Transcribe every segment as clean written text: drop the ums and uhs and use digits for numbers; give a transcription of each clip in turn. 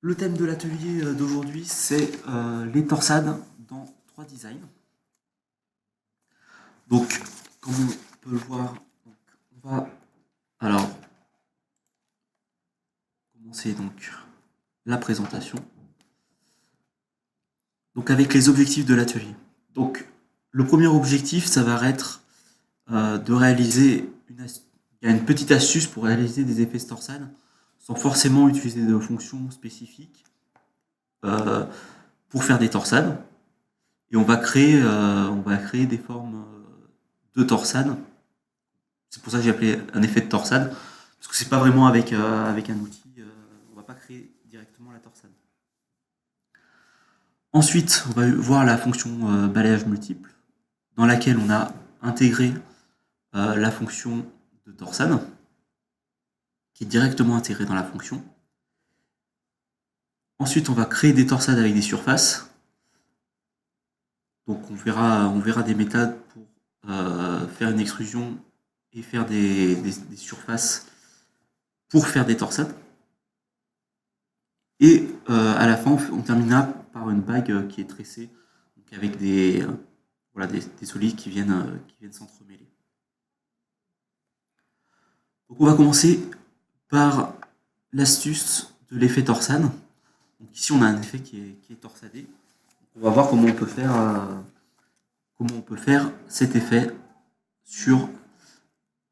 Le thème de l'atelier d'aujourd'hui, c'est les torsades dans 3 designs. Donc, comme on peut le voir, on va alors commencer donc la présentation. Donc, avec les objectifs de l'atelier. Donc, le premier objectif, ça va être de réaliser il y a une petite astuce pour réaliser des effets torsades sans forcément utiliser de fonctions spécifiques pour faire des torsades. Et on va créer des formes de torsade. C'est pour ça que j'ai appelé un effet de torsade, parce que c'est pas vraiment avec un outil, on va pas créer directement la torsade. Ensuite, on va voir la fonction balayage multiple, dans laquelle on a intégré la fonction de torsade, qui est directement intégrée dans la fonction. Ensuite, on va créer des torsades avec des surfaces. Donc on verra des méthodes pour faire une extrusion et faire des surfaces pour faire des torsades. Et à la fin, on terminera par une bague qui est tressée, donc avec des solides qui viennent s'entremêler. Donc on va commencer par l'astuce de l'effet torsade. Donc ici on a un effet qui est torsadé. On va voir comment on peut faire cet effet sur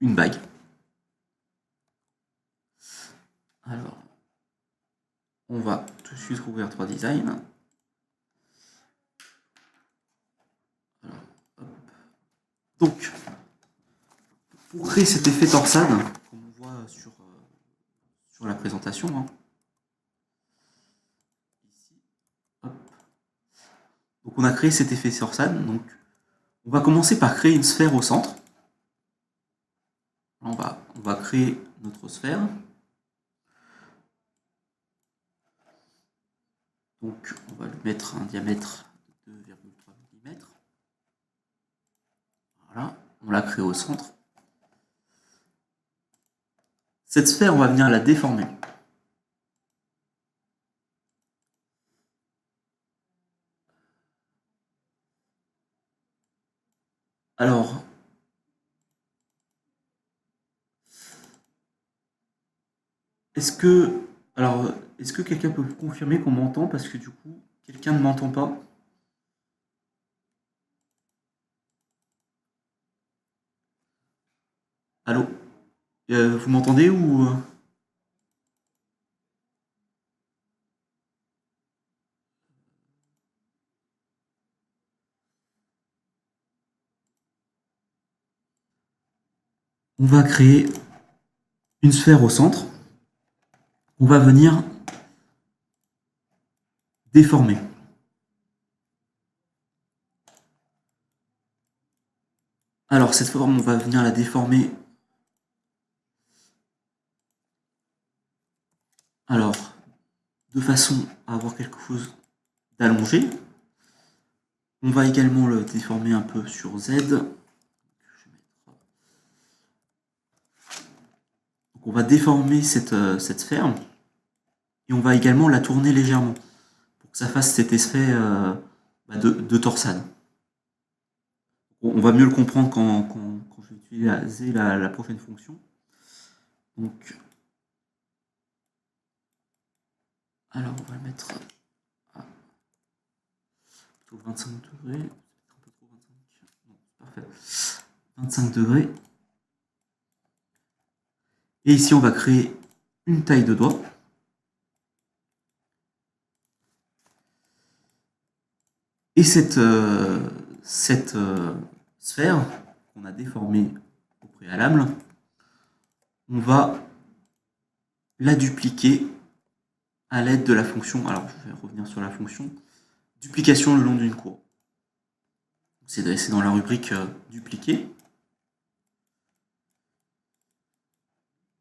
une bague. Alors, on va tout de suite rouvrir 3 designs. Alors, donc, pour créer cet effet torsade, comme on voit sur la présentation, ici, donc on a créé cet effet torsade. Donc, on va commencer par créer une sphère au centre. On va créer notre sphère. Donc, on va lui mettre un diamètre de 2,3 mm. Voilà, on l'a créé au centre. Cette sphère, on va venir la déformer. Alors, est-ce que quelqu'un peut confirmer qu'on m'entend? Parce que du coup, quelqu'un ne m'entend pas. Allô? Vous m'entendez ou... On va créer une sphère au centre. On va venir déformer. Alors, cette forme, on va venir la déformer. Alors, de façon à avoir quelque chose d'allongé. On va également le déformer un peu sur Z. Donc, on va déformer cette sphère. Et on va également la tourner légèrement pour que ça fasse cet effet de torsade. On va mieux le comprendre quand je vais utiliser la prochaine fonction. Donc, alors on va le mettre à plutôt 25 degrés. Un peu trop 25. Non, parfait. 25 degrés. Et ici, on va créer une taille de doigt. Et cette sphère qu'on a déformée au préalable, on va la dupliquer à l'aide de la fonction, alors je vais revenir sur la fonction, duplication le long d'une courbe. C'est dans la rubrique dupliquer.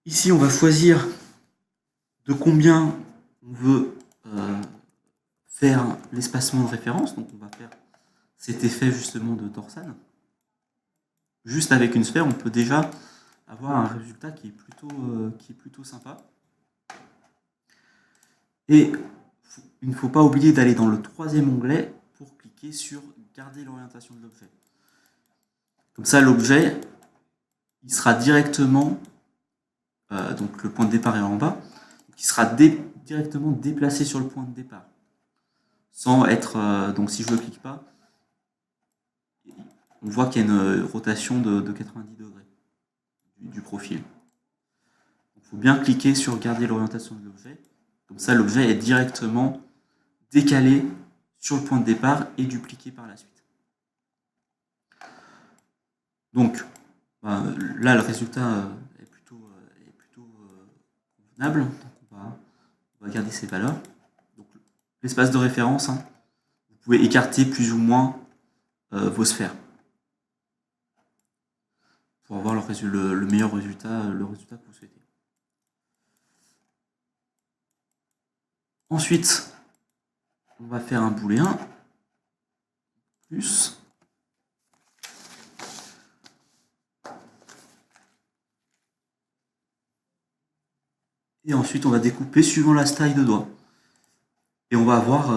Ici, on va choisir de combien on veut faire l'espacement de référence. Donc, on va faire cet effet justement de torsade. Juste avec une sphère, on peut déjà avoir un résultat qui est plutôt sympa. Et il ne faut pas oublier d'aller dans le 3e onglet pour cliquer sur garder l'orientation de l'objet. Comme ça, l'objet, il sera directement, donc le point de départ est en bas, il sera directement déplacé sur le point de départ. Sans être, donc si je ne le clique pas, on voit qu'il y a une rotation de 90 degrés du profil. Il faut bien cliquer sur garder l'orientation de l'objet. Comme ça, l'objet est directement décalé sur le point de départ et dupliqué par la suite. Donc, là, le résultat est plutôt convenable. Donc, on va garder ces valeurs. Donc, l'espace de référence, hein, vous pouvez écarter plus ou moins vos sphères pour avoir le meilleur résultat, le résultat que vous souhaitez. Ensuite, on va faire un booléen plus et ensuite on va découper suivant la taille de doigt et on va avoir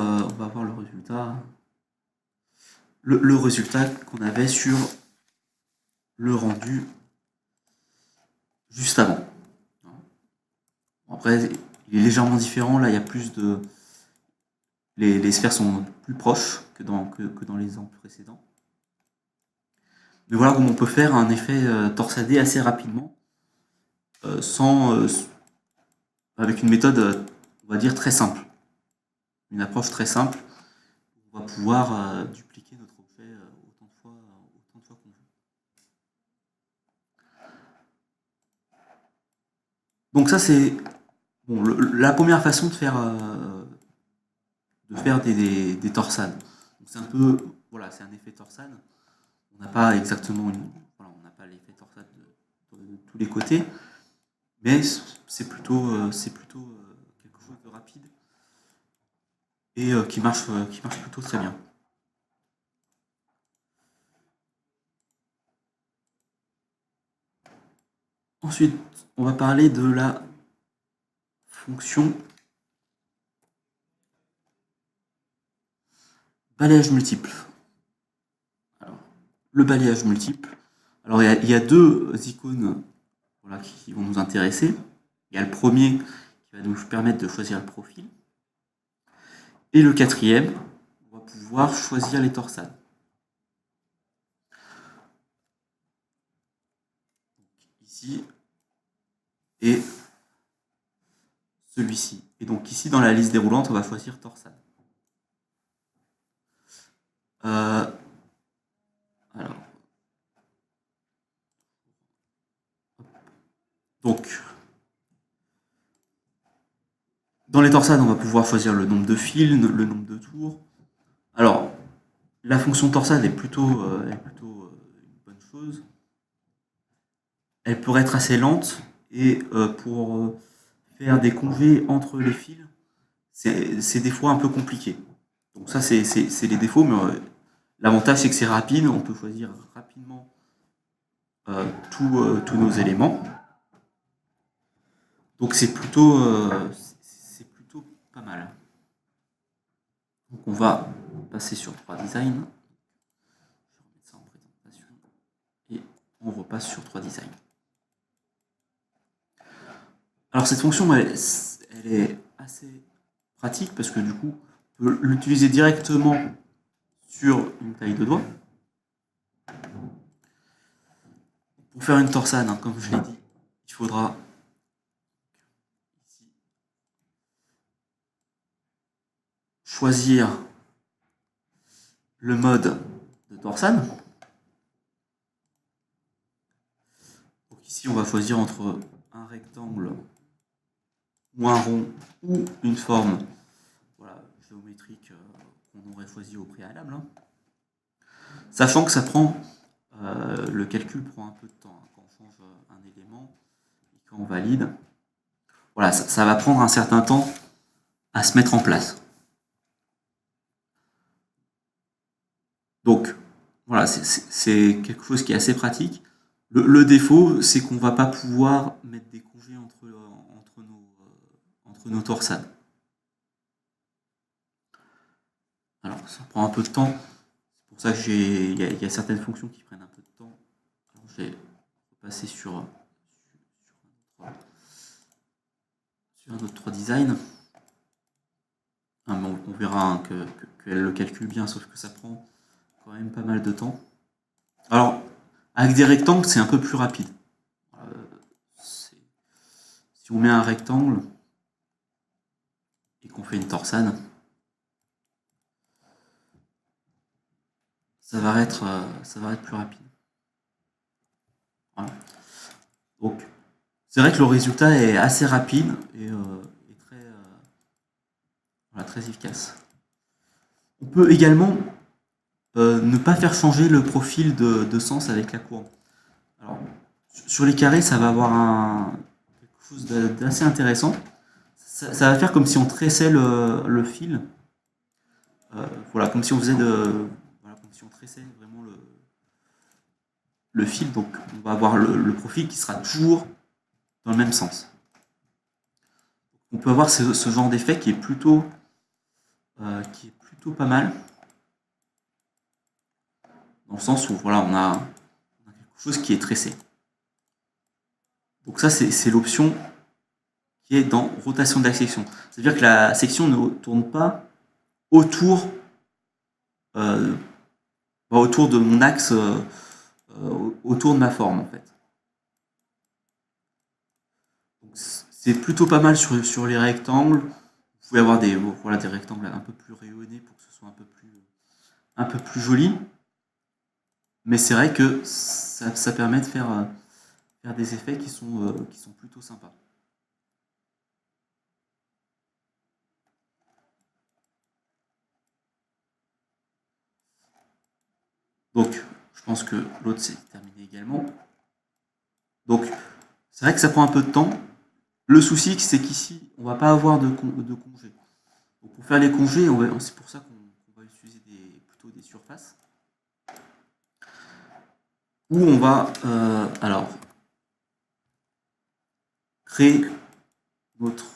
le résultat qu'on avait sur le rendu juste avant. Après, il est légèrement différent. Là, il y a plus de... Les sphères sont plus proches que dans les exemples précédents. Mais voilà comment on peut faire un effet torsadé assez rapidement, avec une méthode, on va dire, très simple. Une approche très simple. On va pouvoir dupliquer notre objet autant de fois qu'on veut. Donc ça, c'est la première façon de faire des torsades. C'est un peu, voilà, c'est un effet torsade. On n'a pas exactement on n'a pas l'effet torsade de tous les côtés, mais c'est plutôt quelque chose de rapide et qui marche plutôt très bien. Ensuite, on va parler de la fonction balayage multiple. Alors, le balayage multiple. Alors, il y a deux icônes qui vont nous intéresser. Il y a le premier qui va nous permettre de choisir le profil. Et le quatrième, on va pouvoir choisir les torsades. Donc, ici et celui-ci. Et donc ici, dans la liste déroulante, on va choisir torsade. Alors. Donc, dans les torsades, on va pouvoir choisir le nombre de fils, le nombre de tours. Alors, la fonction torsade est plutôt une bonne chose. Elle pourrait être assez lente et pour faire des convées entre les fils, c'est des fois un peu compliqué. Donc ça, c'est les défauts, mais l'avantage, c'est que c'est rapide. On peut choisir rapidement tous nos éléments. Donc c'est plutôt pas mal. Donc on va passer sur 3Design. Je vais remettre ça en présentation. Et on repasse sur 3Design. Alors cette fonction, elle est assez pratique parce que du coup, on peut l'utiliser directement sur une taille de doigt. Pour faire une torsade, hein, comme je l'ai dit, il faudra ici choisir le mode de torsade. Donc ici, on va choisir entre un rectangle ou un rond ou une forme géométrique qu'on aurait choisi au préalable. Hein. Sachant que ça prend, le calcul prend un peu de temps hein, quand on change un élément et quand on valide. Voilà, ça va prendre un certain temps à se mettre en place. Donc, voilà, c'est quelque chose qui est assez pratique. Le défaut, c'est qu'on ne va pas pouvoir mettre des congés entre nos torsades. Alors, ça prend un peu de temps. C'est pour ça que il y a certaines fonctions qui prennent un peu de temps. Alors, je vais passer sur un autre 3 design. On verra hein, qu'elle le calcule bien, sauf que ça prend quand même pas mal de temps. Alors, avec des rectangles, c'est un peu plus rapide. Si on met un rectangle et qu'on fait une torsade, ça va être plus rapide. Voilà. Donc, c'est vrai que le résultat est assez rapide et très efficace. On peut également ne pas faire changer le profil de sens avec la courbe. Alors, sur les carrés, ça va avoir quelque chose d'assez intéressant. Ça va faire comme si on tressait le fil. Voilà, comme si on faisait comme si on tressait vraiment le fil. Donc, on va avoir le profil qui sera toujours dans le même sens. On peut avoir ce genre d'effet qui est plutôt pas mal. Dans le sens où voilà, on a quelque chose qui est tressé. Donc ça, c'est l'option qui est dans rotation de la section. C'est-à-dire que la section ne tourne pas autour de mon axe, autour de ma forme en fait. C'est plutôt pas mal sur les rectangles. Vous pouvez avoir des rectangles un peu plus rayonnés pour que ce soit un peu plus joli. Mais c'est vrai que ça permet de faire des effets qui sont plutôt sympas. Donc, je pense que l'autre c'est terminé également. Donc, c'est vrai que ça prend un peu de temps. Le souci, c'est qu'ici, on ne va pas avoir de congés. Donc, pour faire les congés, c'est pour ça qu'on va utiliser plutôt des surfaces. Où on va créer notre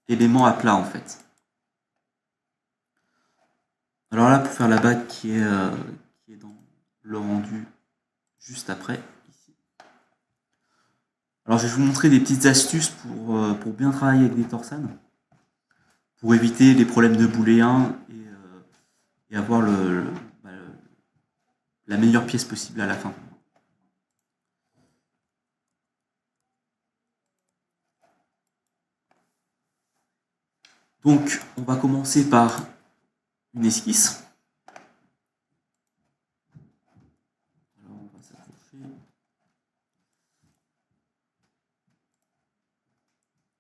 élément à plat en fait. Alors là, pour faire la bague qui est dans le rendu juste après, ici. Alors je vais vous montrer des petites astuces pour bien travailler avec des torsades, pour éviter les problèmes de booléen et avoir la meilleure pièce possible à la fin. Donc on va commencer par une esquisse. Alors on va s'approcher.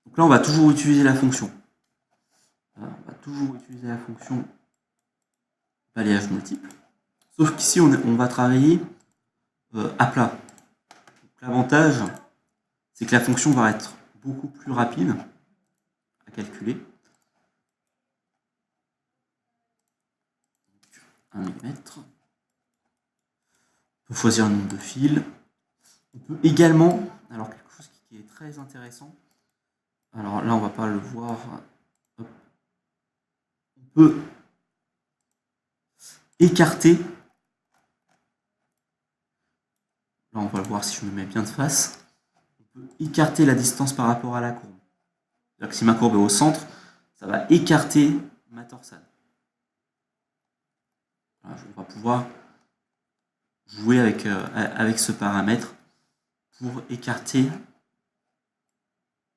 Donc là on va toujours utiliser la fonction. Balayage multiple. Sauf qu'ici on va travailler à plat. L'avantage, c'est que la fonction va être beaucoup plus rapide à calculer. 1 mm. On peut choisir un nombre de fils. On peut également, alors quelque chose qui est très intéressant, alors là on va pas le voir, hop. On peut écarter, là on va le voir si je me mets bien de face, on peut écarter la distance par rapport à la courbe. C'est-à-dire que si ma courbe est au centre, ça va écarter ma torsade. Voilà, on va pouvoir jouer avec ce paramètre pour écarter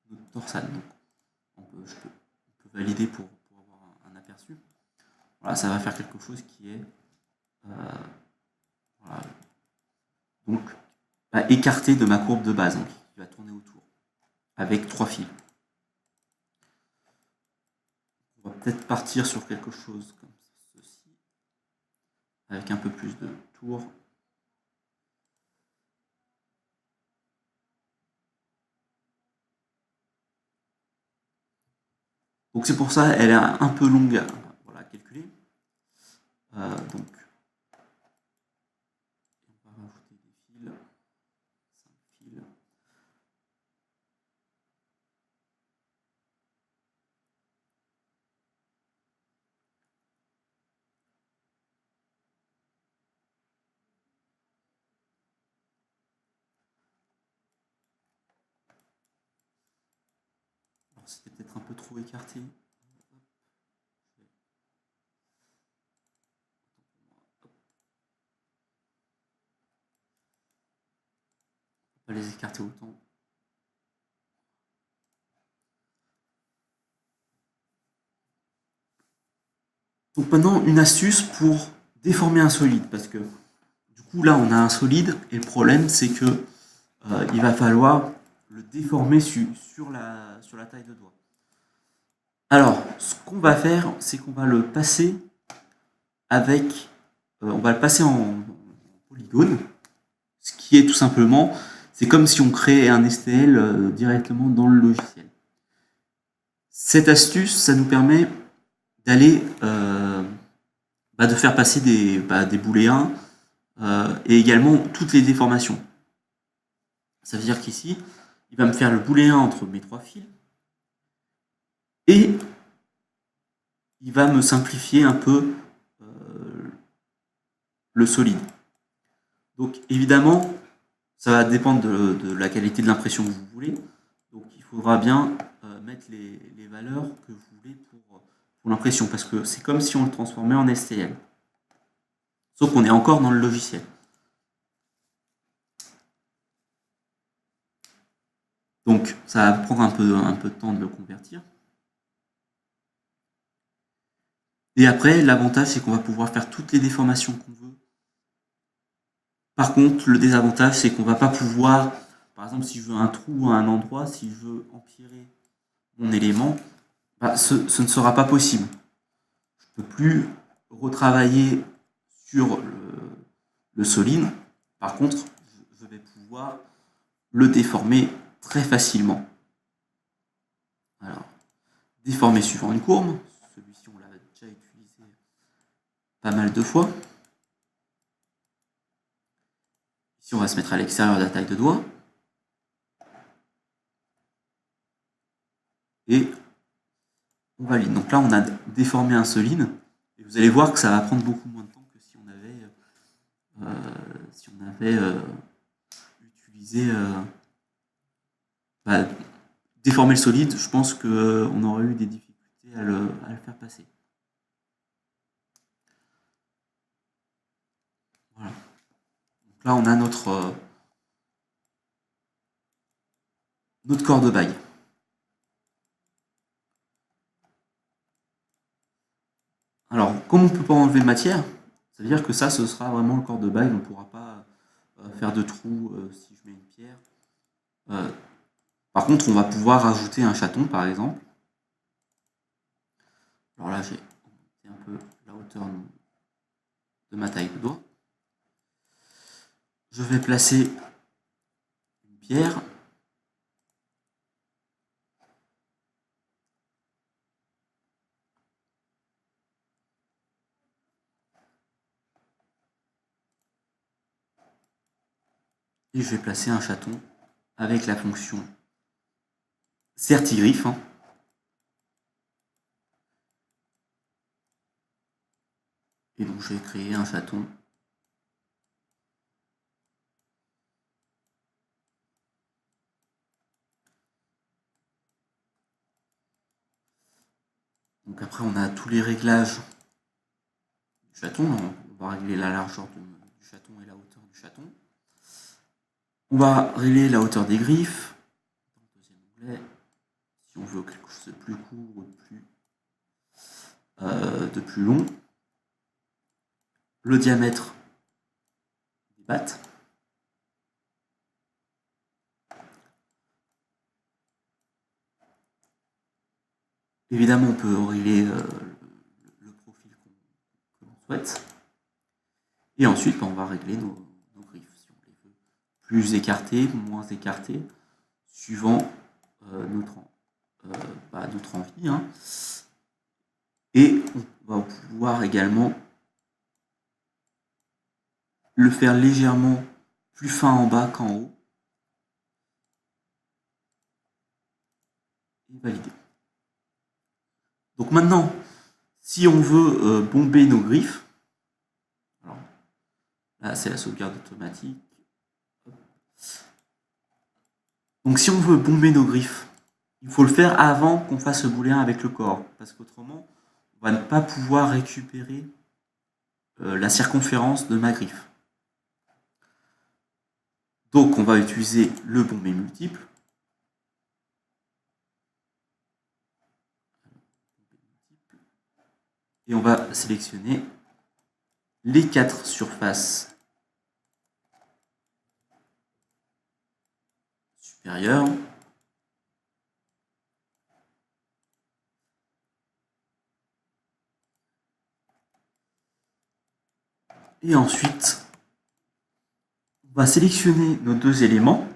notre torsade. Donc, je peux valider pour avoir un aperçu. Voilà, ça va faire quelque chose qui est voilà, donc écarté de ma courbe de base, donc, qui va tourner autour avec 3 fils. On va peut-être partir sur quelque chose comme ceci, avec un peu plus de tours. Donc c'est pour ça, elle est un peu longue à calculer. Donc, on va rajouter des fils, 5 fils. c'était peut-être un peu trop écarté. On va les écarter autant. Donc maintenant, une astuce pour déformer un solide, parce que du coup là on a un solide et le problème c'est que il va falloir le déformer sur la taille de doigt. Alors, ce qu'on va faire, c'est qu'on va le passer avec, on va le passer en polygone, ce qui est tout simplement, c'est comme si on créait un STL directement dans le logiciel. Cette astuce, ça nous permet d'aller, de faire passer des booléens et également toutes les déformations. Ça veut dire qu'ici, il va me faire le booléen entre mes trois fils et il va me simplifier un peu le solide. Donc évidemment, ça va dépendre de la qualité de l'impression que vous voulez. Donc il faudra bien mettre les valeurs que vous voulez pour l'impression, parce que c'est comme si on le transformait en STL. Sauf qu'on est encore dans le logiciel. Donc ça va prendre un peu de temps de le convertir. Et après, l'avantage, c'est qu'on va pouvoir faire toutes les déformations qu'on veut. Par contre, le désavantage, c'est qu'on va pas pouvoir, par exemple, si je veux un trou à un endroit, si je veux empirer mon élément, ce ne sera pas possible. Je ne peux plus retravailler sur le solide. Par contre, je vais pouvoir le déformer très facilement. Alors, déformer suivant une courbe. Celui-ci, on l'a déjà utilisé pas mal de fois. Ici, on va se mettre à l'extérieur de la taille de doigt. Et on valide. Donc là, on a déformé un solide. Et vous allez voir que ça va prendre beaucoup moins de temps que si on avait, utilisé... déformer le solide, je pense qu'on aurait eu des difficultés à le faire passer. Voilà. Donc là, on a notre corps de bague. Alors, comme on ne peut pas enlever de matière, ça veut dire que ça, ce sera vraiment le corps de bague. On ne pourra pas faire de trous si je mets une pierre. Par contre, on va pouvoir ajouter un chaton, par exemple. Alors là, j'ai augmenté un peu la hauteur de ma taille de doigt. Je vais placer une pierre. Et je vais placer un chaton avec la fonction certigriffe. Et donc je vais créer un chaton. Donc après on a tous les réglages du chaton. On va régler la largeur du chaton et la hauteur du chaton. On va régler la hauteur des griffes. Dans le deuxième onglet, si on veut quelque chose de plus court ou de plus long. Le diamètre des pattes. Évidemment, on peut régler le profil que l'on souhaite. Et ensuite, on va régler nos griffes, si on les veut plus écartées, moins écartées, suivant notre envie. Et on va pouvoir également le faire légèrement plus fin en bas qu'en haut. Et valider. Donc maintenant, si on veut bomber nos griffes, alors là c'est la sauvegarde automatique. Donc si on veut bomber nos griffes, il faut le faire avant qu'on fasse le booléen avec le corps, parce qu'autrement, on va ne pas pouvoir récupérer la circonférence de ma griffe. Donc on va utiliser le bombé multiple. Et on va sélectionner les 4 surfaces supérieures. Et ensuite, on va sélectionner nos 2 éléments.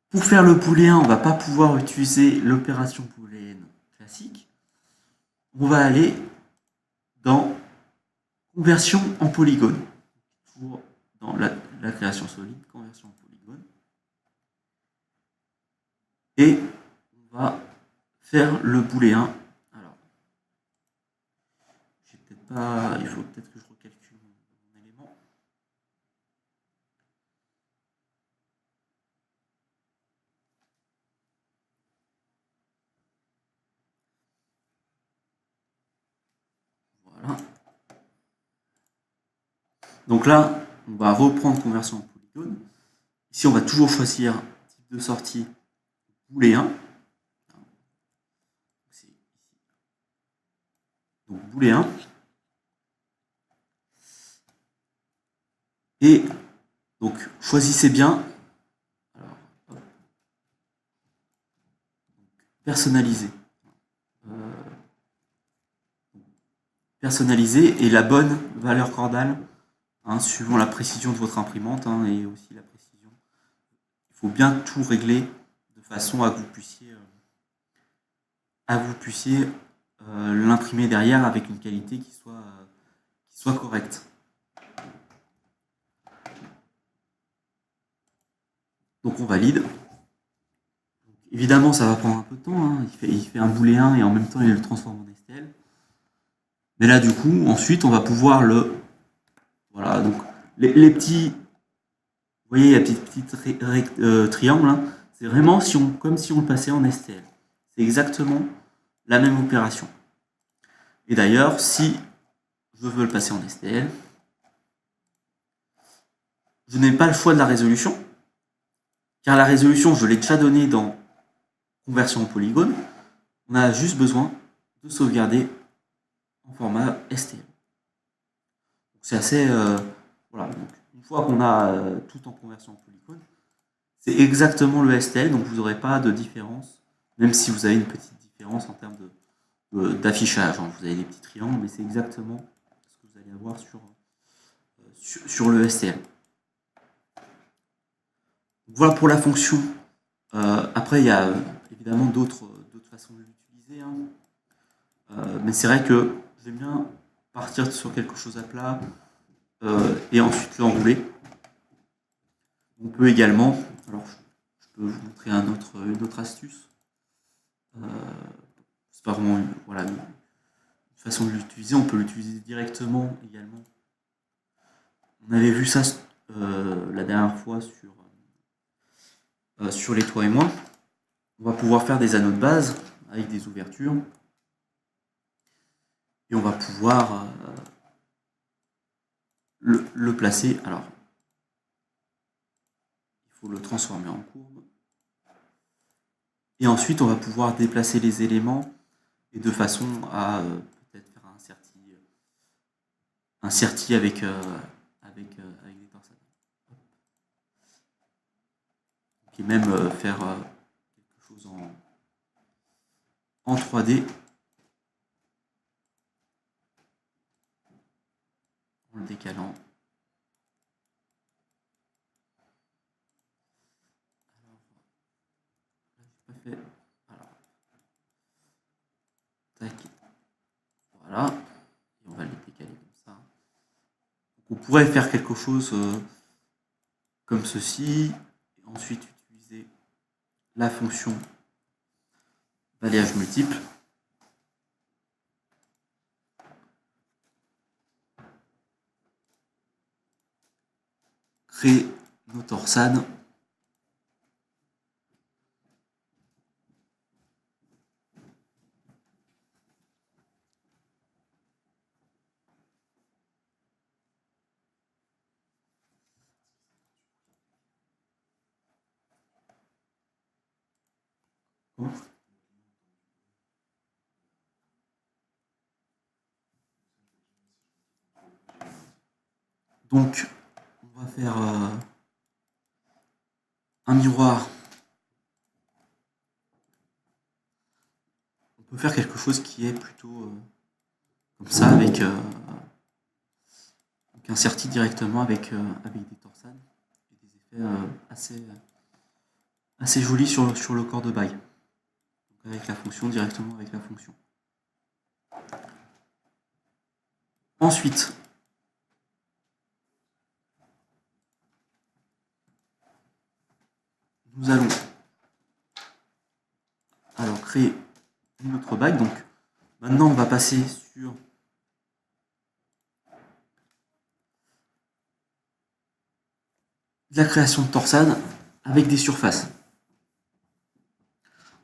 Pour faire le booléen, on ne va pas pouvoir utiliser l'opération booléenne classique. On va aller dans conversion en polygone. Toujours dans la création solide, conversion en polygone. Et on va faire le booléen. Alors, il faut peut-être que je recalcule mon élément. Voilà. Donc là, on va reprendre conversion en polygone. Ici, on va toujours choisir type de sortie booléen. Donc booléen. Et donc choisissez bien. Alors, personnaliser. Personnaliser et la bonne valeur cordale, suivant la précision de votre imprimante et aussi la précision. Il faut bien tout régler de façon à que vous puissiez l'imprimer derrière avec une qualité qui soit correcte. Donc on valide. Évidemment, ça va prendre un peu de temps. Il fait un booléen et en même temps, il le transforme en STL. Mais là, du coup, ensuite, on va pouvoir le... Voilà, donc les petits... Vous voyez, il y a petits triangles. C'est vraiment comme si on le passait en STL. C'est exactement la même opération. Et d'ailleurs, si je veux le passer en STL, je n'ai pas le choix de la résolution, car la résolution, je l'ai déjà donnée dans conversion en polygone. On a juste besoin de sauvegarder en format STL. C'est assez... voilà. Donc, une fois qu'on a tout en conversion en polygone, c'est exactement le STL, donc vous n'aurez pas de différence, même si vous avez une petite différence en termes d'affichage. Vous avez des petits triangles, mais c'est exactement ce que vous allez avoir sur le STL. Voilà pour la fonction. Après, il y a évidemment d'autres façons de l'utiliser. Mais c'est vrai que j'aime bien partir sur quelque chose à plat et ensuite l'enrouler. On peut également, alors je peux vous montrer une autre astuce. C'est pas vraiment une façon de l'utiliser, on peut l'utiliser directement également. On avait vu ça la dernière fois sur les toi et moi. On va pouvoir faire des anneaux de base avec des ouvertures. Et on va pouvoir le placer. Alors, il faut le transformer en courbe. Et ensuite, on va pouvoir déplacer les éléments et de façon à peut-être faire un certi avec des torsades. Et même faire quelque chose en 3D. En le décalant. Fait. Tac. Voilà. Et on va les décaler comme ça. Donc on pourrait faire quelque chose comme ceci. Et ensuite utiliser la fonction balayage multiple. Créer nos torsades. quoi. Donc, on va faire un miroir. On peut faire quelque chose qui est plutôt comme ça, avec un serti directement avec des torsades et des effets assez jolis sur le corps de bague. Donc avec la fonction, directement avec la fonction. Ensuite, nous allons alors créer une autre bague. Donc maintenant, on va passer sur la création de torsades avec des surfaces.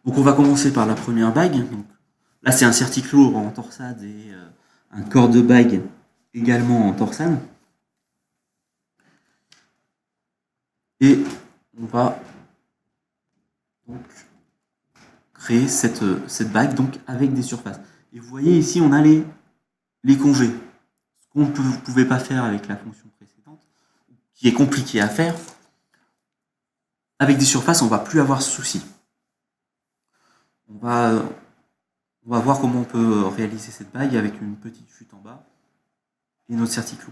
Donc on va commencer par la première bague. Donc, là, c'est un certiclo en torsade et un corps de bague également en torsade. Et on va donc créer cette bague donc avec des surfaces. Et vous voyez ici, on a les congés. Ce qu'on ne pouvait pas faire avec la fonction précédente, qui est compliqué à faire. Avec des surfaces, on ne va plus avoir ce souci. On va voir comment on peut réaliser cette bague avec une petite chute en bas et notre certiclo.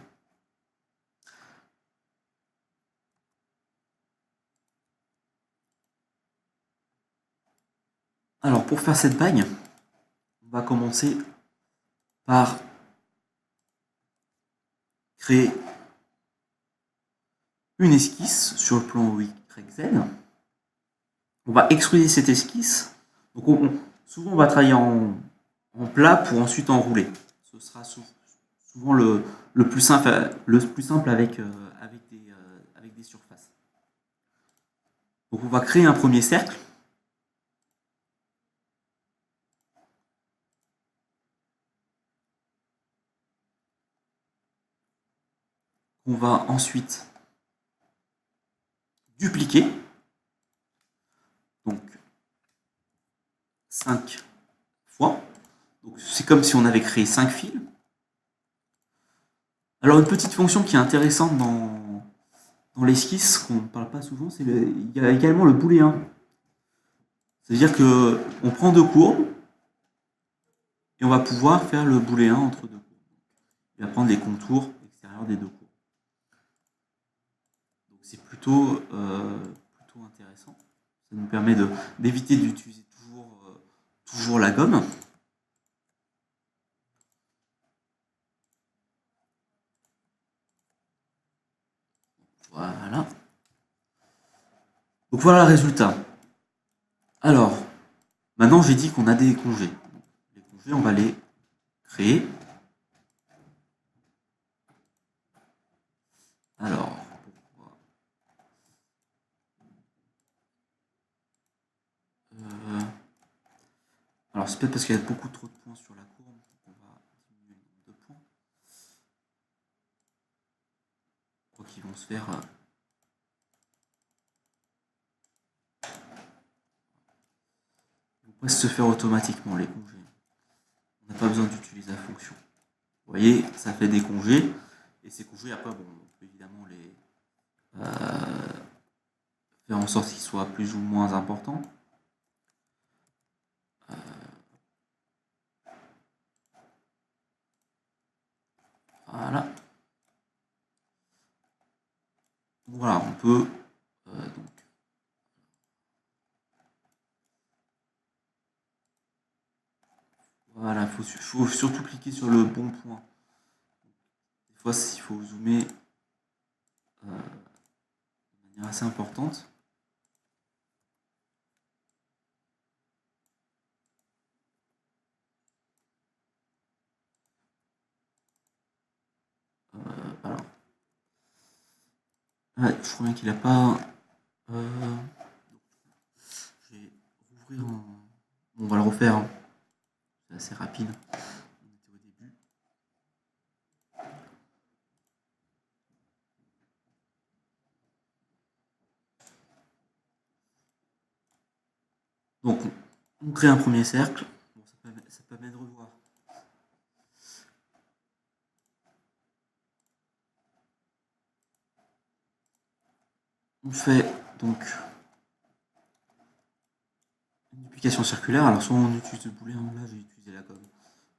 Alors pour faire cette bague, on va commencer par créer une esquisse sur le plan YZ. On va extruder cette esquisse. Donc souvent on va travailler en plat pour ensuite enrouler. Ce sera souvent le plus simple avec des surfaces. Donc on va créer un premier cercle. On va ensuite dupliquer. Donc 5 fois. Donc c'est comme si on avait créé 5 fils. Alors une petite fonction qui est intéressante dans l'esquisse, qu'on ne parle pas souvent, c'est il y a également le booléen. C'est-à-dire qu'on prend deux courbes et on va pouvoir faire le booléen entre deux courbes. Il va prendre les contours extérieurs des deux courbes. Donc c'est plutôt intéressant. Ça nous permet d'éviter d'utiliser toujours la gomme. Voilà. Donc voilà le résultat. Alors, maintenant j'ai dit qu'on a des congés. Les congés, on va les créer. Alors, alors c'est peut-être parce qu'il y a beaucoup trop de points sur la courbe. On va diminuer le nombre de points. Je crois qu'ils vont se faire... Ils vont se faire automatiquement les congés. On n'a pas besoin d'utiliser la fonction. Vous voyez, ça fait des congés. Et ces congés, après, bon, on peut évidemment les faire en sorte qu'ils soient plus ou moins importants. Voilà. Voilà, on peut donc voilà, faut surtout cliquer sur le bon point. Des fois, il faut zoomer de manière assez importante. Alors, ouais, je crois bien qu'il n'a pas. Je vais rouvrir on va le refaire. Hein. C'est assez rapide. On était au début. Donc, On crée un premier cercle. Bon, ça permet de revoir. On fait donc une duplication circulaire. Alors soit on utilise le booléen, là j'ai utilisé la gomme.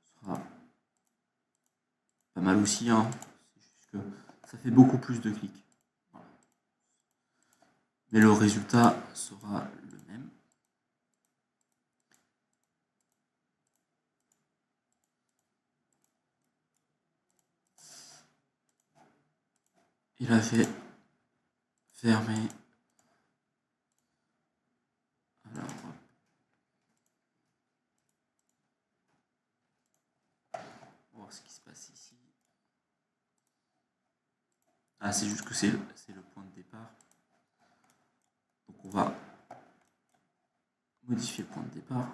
Ce sera pas mal aussi, hein. C'est juste que ça fait beaucoup plus de clics. Voilà. Mais le résultat sera le même. Il a fait fermer. Alors, on va voir ce qui se passe ici. Ah, c'est juste que c'est le point de départ. Donc on va modifier le point de départ.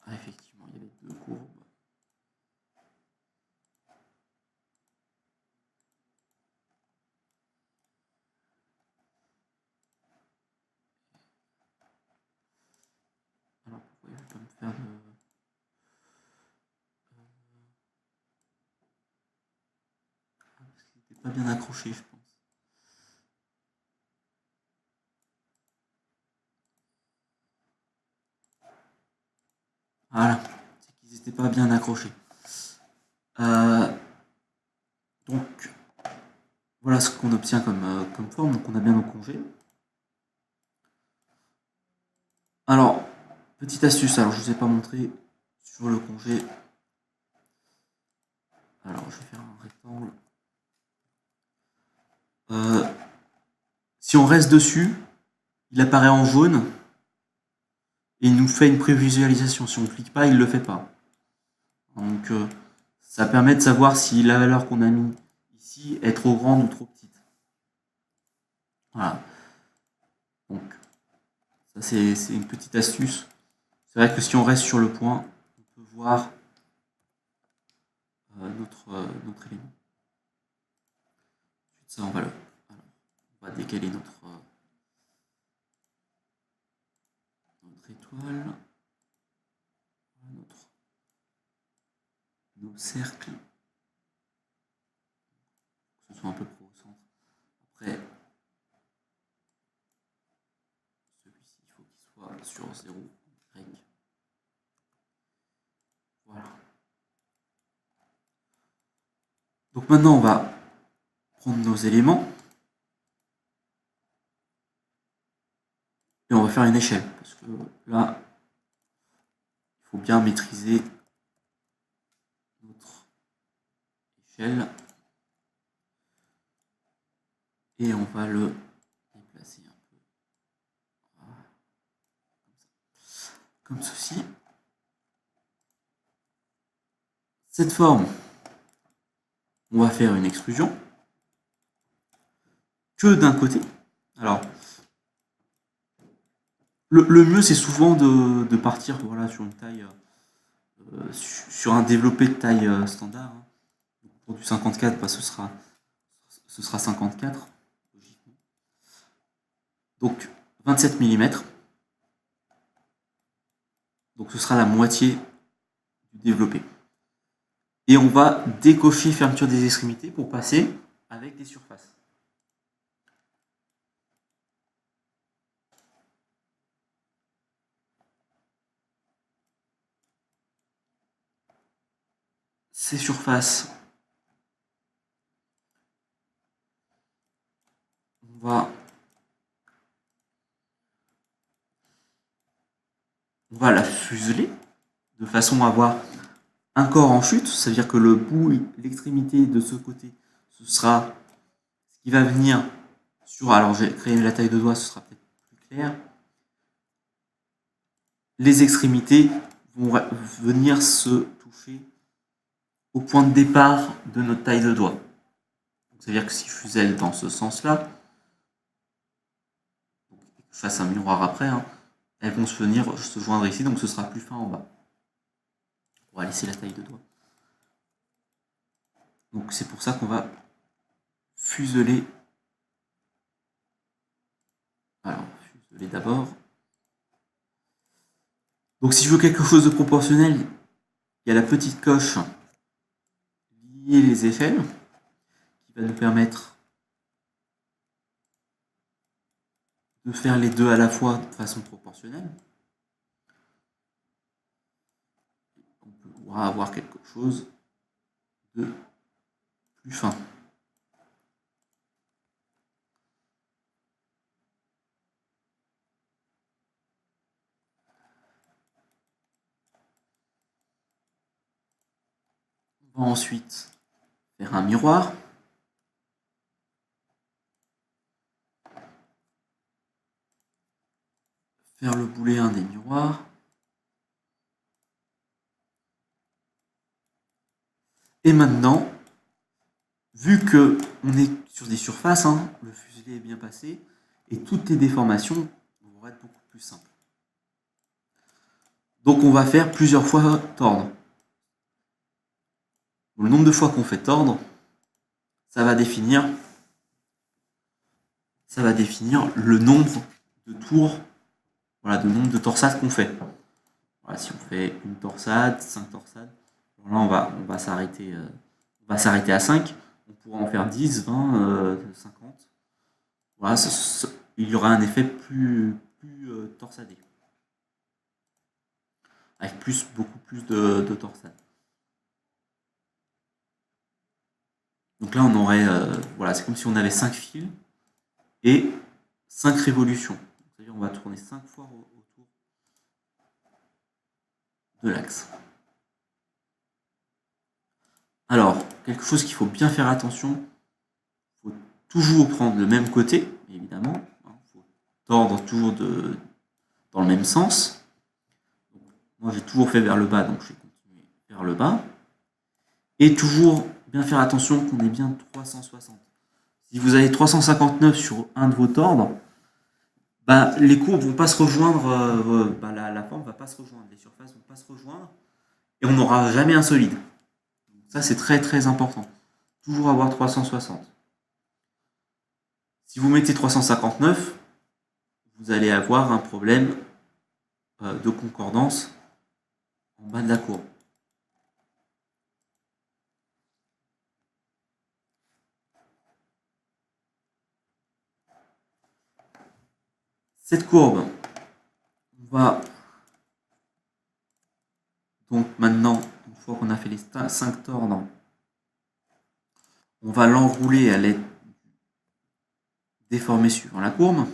Ah, effectivement, il y avait deux courbes. Alors pourquoi il ne veut pas me faire de... parce qu'il n'était pas bien accroché, je pense. Voilà, c'est qu'ils n'étaient pas bien accrochés. Donc, voilà ce qu'on obtient comme forme. Donc on a bien nos congés. Alors, petite astuce, alors je ne vous ai pas montré sur le congé. Alors, je vais faire un rectangle. Si on reste dessus, il apparaît en jaune et il nous fait une prévisualisation. Si on ne clique pas, il ne le fait pas. Donc, ça permet de savoir si la valeur qu'on a mis ici est trop grande ou trop petite. Voilà. Donc, ça c'est une petite astuce. C'est vrai que si on reste sur le point, on peut voir notre élément. Ensuite, ça, on va décaler notre étoile, nos cercles, que ce soit un peu plus au centre. Après, celui-ci, il faut qu'il soit sur 0, Y. Voilà. Donc maintenant, on va prendre nos éléments et on va faire une échelle. Parce que là, il faut bien maîtriser notre échelle. Et on va le déplacer un peu. Voilà. Comme ceci. Cette forme, on va faire une extrusion que d'un côté. Alors, le mieux, c'est souvent de partir voilà, sur une taille, sur un développé de taille standard. Hein. Pour du 54, bah, ce sera 54, logiquement. Donc, 27 mm. Donc, ce sera la moitié du développé. Et on va décocher fermeture des extrémités pour passer avec des surfaces. Ces surfaces, on va la fuseler de façon à avoir un corps en chute, c'est-à-dire que le bout, l'extrémité de ce côté, ce sera ce qui va venir sur... Alors j'ai créé la taille de doigt, ce sera peut-être plus clair. Les extrémités vont venir se toucher au point de départ de notre taille de doigt. C'est-à-dire que si je fuselle dans ce sens-là, je fasse un miroir après, hein, elles vont venir se joindre ici, donc ce sera plus fin en bas. On va laisser la taille de doigt. Donc c'est pour ça qu'on va fuseler. Alors, fuseler d'abord. Donc si je veux quelque chose de proportionnel, il y a la petite coche lier les échelles qui va nous permettre de faire les deux à la fois de façon proportionnelle. On pourra avoir quelque chose de plus fin. On va ensuite faire un miroir. Faire le booléen des miroirs. Et maintenant, vu que on est sur des surfaces, le fuselé est bien passé, et toutes les déformations vont être beaucoup plus simples. Donc on va faire plusieurs fois tordre. Le nombre de fois qu'on fait tordre, ça va définir le nombre de tours, voilà, le nombre de torsades qu'on fait. Voilà, si on fait une torsade, 5 torsades, là on va s'arrêter à 5. On pourra en faire 10, 20, 50. Voilà, il y aura un effet plus torsadé. Avec beaucoup plus de torsades. Donc là on aurait, voilà, c'est comme si on avait 5 fils et 5 révolutions. C'est-à-dire on va tourner 5 fois autour de l'axe. Alors, quelque chose qu'il faut bien faire attention, il faut toujours prendre le même côté, évidemment. Il faut tordre toujours dans le même sens. Donc, moi j'ai toujours fait vers le bas, donc je vais continuer vers le bas. Et toujours bien faire attention qu'on ait bien 360. Si vous avez 359 sur un de vos tordres, les courbes vont pas se rejoindre, la forme va pas se rejoindre, les surfaces vont pas se rejoindre, et on n'aura jamais un solide. Donc ça c'est très très important. Toujours avoir 360. Si vous mettez 359, vous allez avoir un problème de concordance en bas de la courbe. Cette courbe, on va donc maintenant, une fois qu'on a fait les 5 tordres, on va l'enrouler à l'aide déformée suivant la courbe.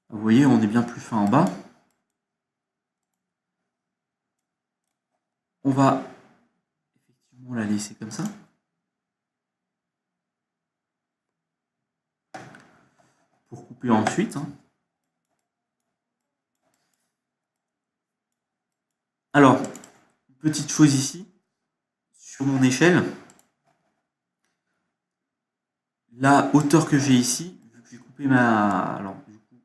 Vous voyez, on est bien plus fin en bas. On va effectivement la laisser comme ça. Pour couper ensuite. Alors, petite chose ici, sur mon échelle, la hauteur que j'ai ici, vu que j'ai coupé ma... Alors, du coup,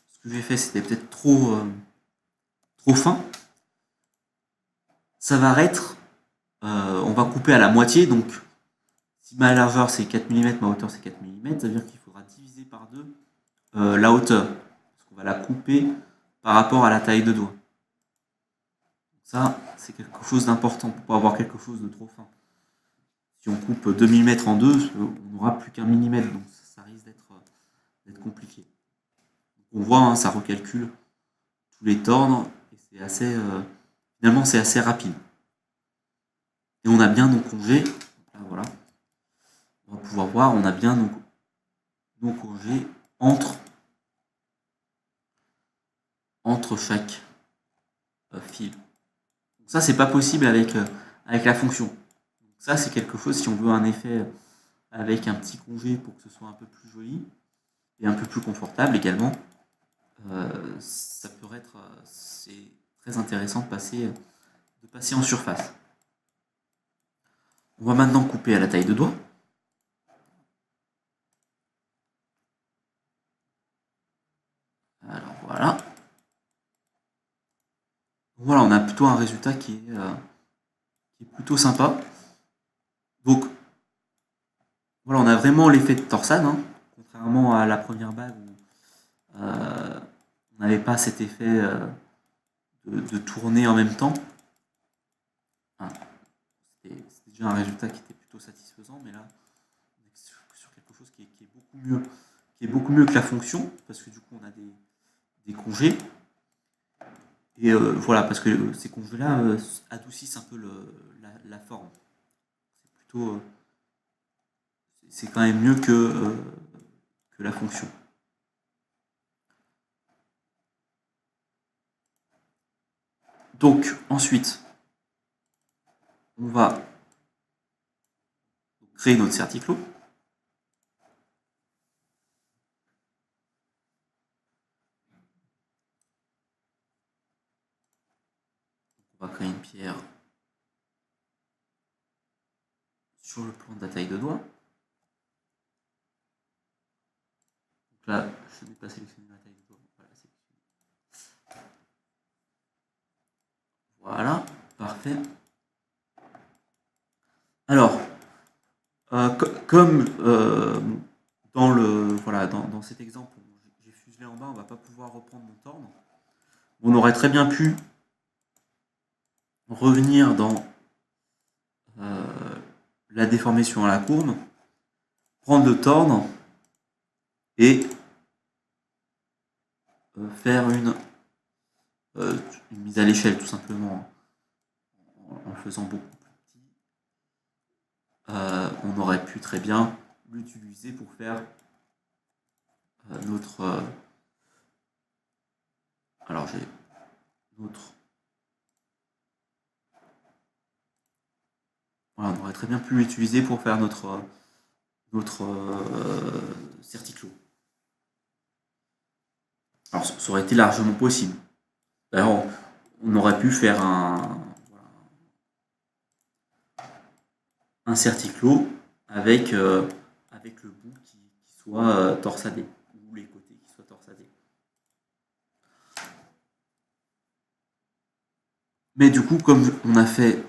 ce que j'ai fait, c'était peut-être trop fin. Ça va être... on va couper à la moitié, donc si ma largeur c'est 4 mm, ma hauteur c'est 4 mm, ça veut dire qu'il faudra diviser par 2 la hauteur. Parce qu'on va la couper par rapport à la taille de doigt. Ça, c'est quelque chose d'important pour pas avoir quelque chose de trop fin. Si on coupe 2 mm en 2, on n'aura plus qu'un millimètre, donc ça risque d'être compliqué. Donc on voit, ça recalcule tous les tordres, et c'est assez, finalement c'est assez rapide. Et on a bien nos congés, là, voilà. On va pouvoir voir, on a bien nos congés entre chaque fil. Donc ça, c'est pas possible avec la fonction. Donc ça, c'est quelque chose, si on veut un effet avec un petit congé pour que ce soit un peu plus joli et un peu plus confortable également, ça peut être, c'est très intéressant de passer en surface. On va maintenant couper à la taille de doigt. Alors voilà. Voilà, on a plutôt un résultat qui est plutôt sympa. Donc, voilà, on a vraiment l'effet de torsade, hein, contrairement à la première bague où on n'avait pas cet effet de tourner en même temps. Enfin, c'était déjà un résultat qui était plutôt satisfaisant, mais là, on est sur quelque chose qui est beaucoup mieux que la fonction, parce que du coup, on a des congés. Et voilà, parce que ces congés-là adoucissent un peu la forme. C'est plutôt, c'est quand même mieux que la fonction. Donc ensuite, on va créer notre certiclo. On va créer une pierre sur le plan de la taille de doigt. Donc là, je n'ai pas sélectionné la taille de doigt. Voilà, parfait. Alors, comme dans cet exemple, j'ai fuselé en bas, on ne va pas pouvoir reprendre mon tordre. On aurait très bien pu revenir dans la déformation à la courbe, prendre le tordre et faire une mise à l'échelle tout simplement en le faisant beaucoup plus petit. On aurait pu très bien l'utiliser pour faire notre alors j'ai notre voilà, on aurait très bien pu l'utiliser pour faire notre certiclo. Alors ça aurait été largement possible. D'ailleurs, on aurait pu faire un certiclo avec le bout qui soit torsadé, ou les côtés qui soient torsadés. Mais du coup, comme on a fait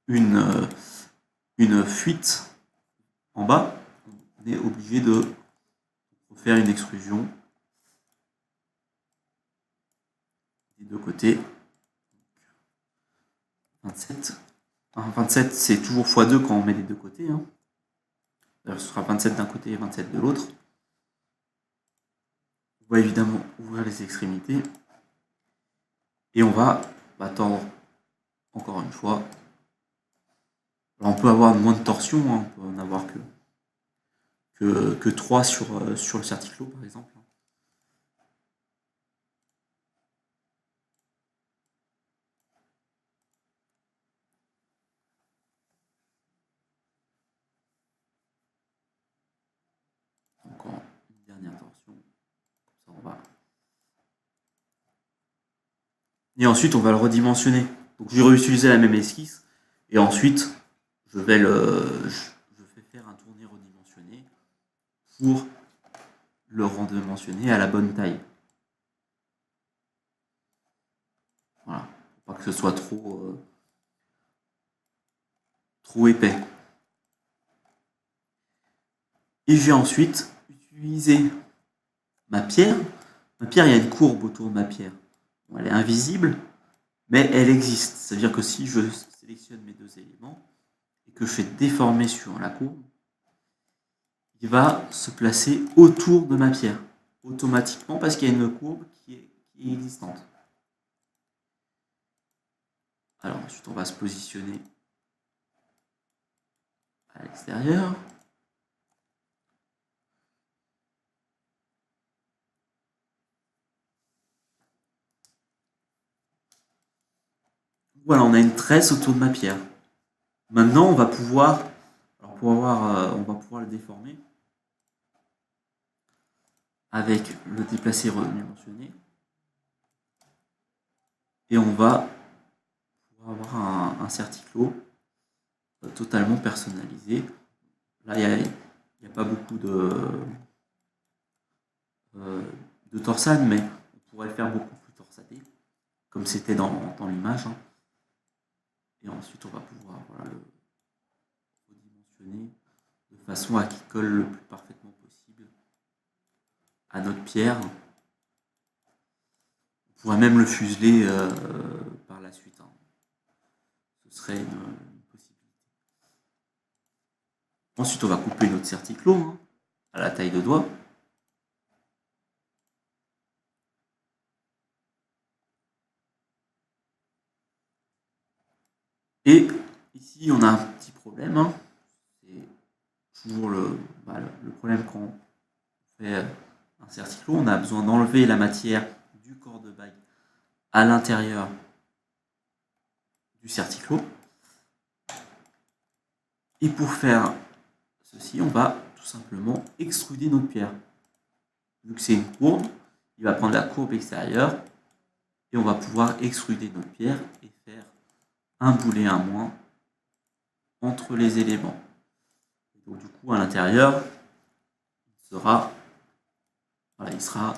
une fuite en bas, on est obligé de faire une extrusion des deux côtés. 27. Alors, 27, c'est toujours x2 quand on met les deux côtés. Hein. Ce sera 27 d'un côté et 27 de l'autre. On va évidemment ouvrir les extrémités. Et on va tordre encore une fois. Alors, on peut avoir moins de torsion, hein. On peut en avoir que 3 sur le certiclo par exemple. Encore une dernière torsion. Comme ça, on va. Et ensuite, on va le redimensionner. Donc, je vais réutiliser la même esquisse. Et ensuite, je vais faire un tournis redimensionné pour le redimensionner à la bonne taille. Voilà. Pour pas que ce soit trop épais. Et je vais ensuite utiliser ma pierre. Ma pierre, il y a une courbe autour de ma pierre. Bon, elle est invisible, mais elle existe. C'est-à-dire que si je sélectionne mes deux éléments et que je fais déformer sur la courbe, il va se placer autour de ma pierre, automatiquement, parce qu'il y a une courbe qui est existante. Alors ensuite, on va se positionner à l'extérieur. Voilà, on a une tresse autour de ma pierre. Maintenant, on va pouvoir, on va pouvoir le déformer avec le déplacer redimensionné. Et on va pouvoir avoir un certiclo totalement personnalisé. Là, il n'y a pas beaucoup de torsade, mais on pourrait le faire beaucoup plus torsadé, comme c'était dans l'image. Hein. Et ensuite, on va pouvoir le redimensionner de façon à qu'il colle le plus parfaitement possible à notre pierre. On pourrait même le fuseler par la suite. Ce serait une possibilité. Ensuite, on va couper notre certiclo à la taille de doigt. Et ici, on a un petit problème. C'est toujours le problème quand on fait un certiclo. On a besoin d'enlever la matière du corps de bague à l'intérieur du certiclo. Et pour faire ceci, on va tout simplement extruder notre pierre. Vu que c'est une courbe, il va prendre la courbe extérieure et on va pouvoir extruder notre pierre et faire un boulet à moins entre les éléments. Donc du coup, à l'intérieur, il sera vide.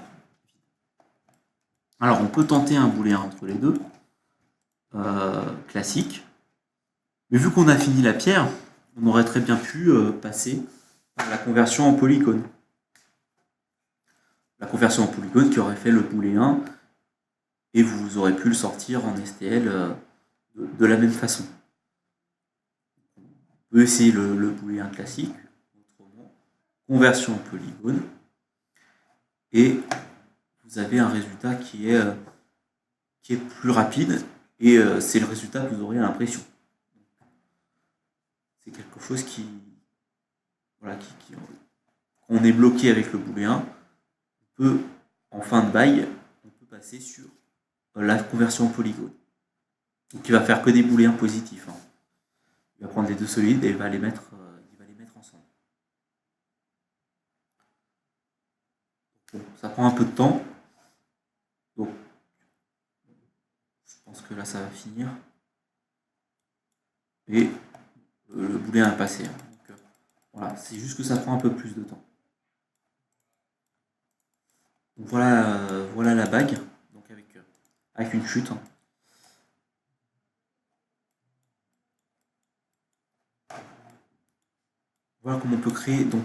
Alors, on peut tenter un boulet entre les deux, classique. Mais vu qu'on a fini la pierre, on aurait très bien pu passer par la conversion en polygone. La conversion en polygone qui aurait fait le boulet 1 et vous aurez pu le sortir en STL de la même façon. On peut essayer le boulet 1 classique, autrement, conversion en polygone, et vous avez un résultat qui est plus rapide, et c'est le résultat que vous aurez à l'impression. C'est quelque chose quand on est bloqué avec le boulet 1, on peut, en fin de bague, on peut passer sur la conversion en polygone. Donc il va faire que des boulets 1 positifs. Il va prendre les deux solides et il va les mettre ensemble. Bon, ça prend un peu de temps. Donc je pense que là ça va finir. Et le boulet 1 est passé. Donc, voilà, c'est juste que ça prend un peu plus de temps. Donc voilà la bague, donc avec une chute. Voilà comment on peut créer donc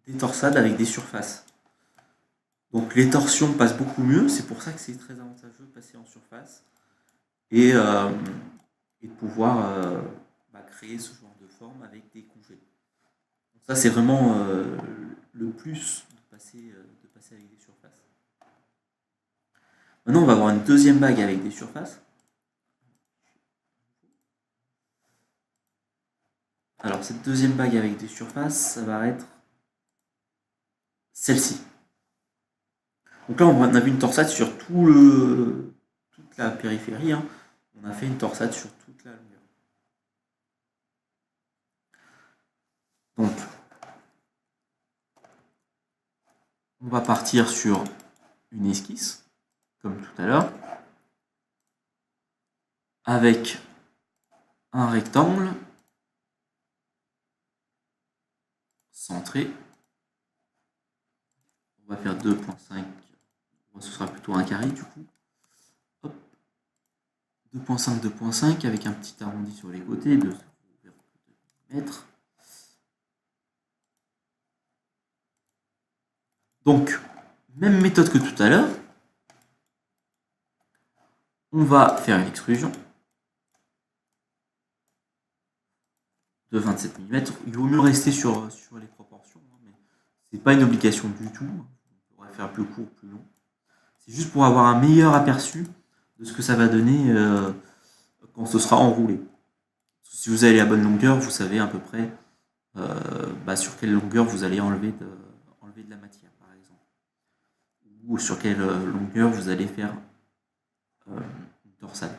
des torsades avec des surfaces. Donc les torsions passent beaucoup mieux, c'est pour ça que c'est très avantageux de passer en surface et de pouvoir créer ce genre de forme avec des congés. Donc ça c'est vraiment le plus de passer avec des surfaces. Maintenant on va avoir une deuxième bague avec des surfaces. Alors cette deuxième bague avec des surfaces, ça va être celle-ci. Donc là on a vu une torsade sur toute la périphérie. On a fait une torsade sur toute la longueur. Donc on va partir sur une esquisse, comme tout à l'heure, avec un rectangle centré. On va faire 2.5, ce sera plutôt un carré du coup. 2.5, 2.5 avec un petit arrondi sur les côtés de mètres. Donc, même méthode que tout à l'heure. On va faire une extrusion de 27 mm. Il vaut mieux rester sur les proportions, mais c'est pas une obligation du tout. On pourrait faire plus court, plus long. C'est juste pour avoir un meilleur aperçu de ce que ça va donner quand ce sera enroulé. Si vous avez la bonne longueur, vous savez à peu près sur quelle longueur vous allez enlever de la matière, par exemple. Ou sur quelle longueur vous allez faire une torsade.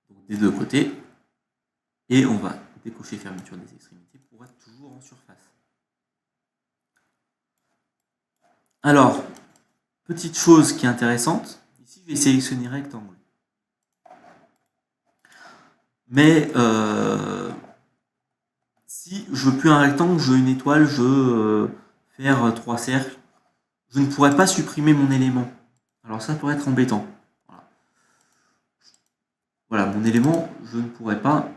Donc, des deux côtés. Et on va décocher fermeture des extrémités pour être toujours en surface. Alors, petite chose qui est intéressante, ici je vais sélectionner rectangle. Mais si je veux plus un rectangle, je veux une étoile, je veux faire 3 cercles, je ne pourrais pas supprimer mon élément. Alors ça pourrait être embêtant. Voilà. voilà, mon élément, je ne pourrais pas,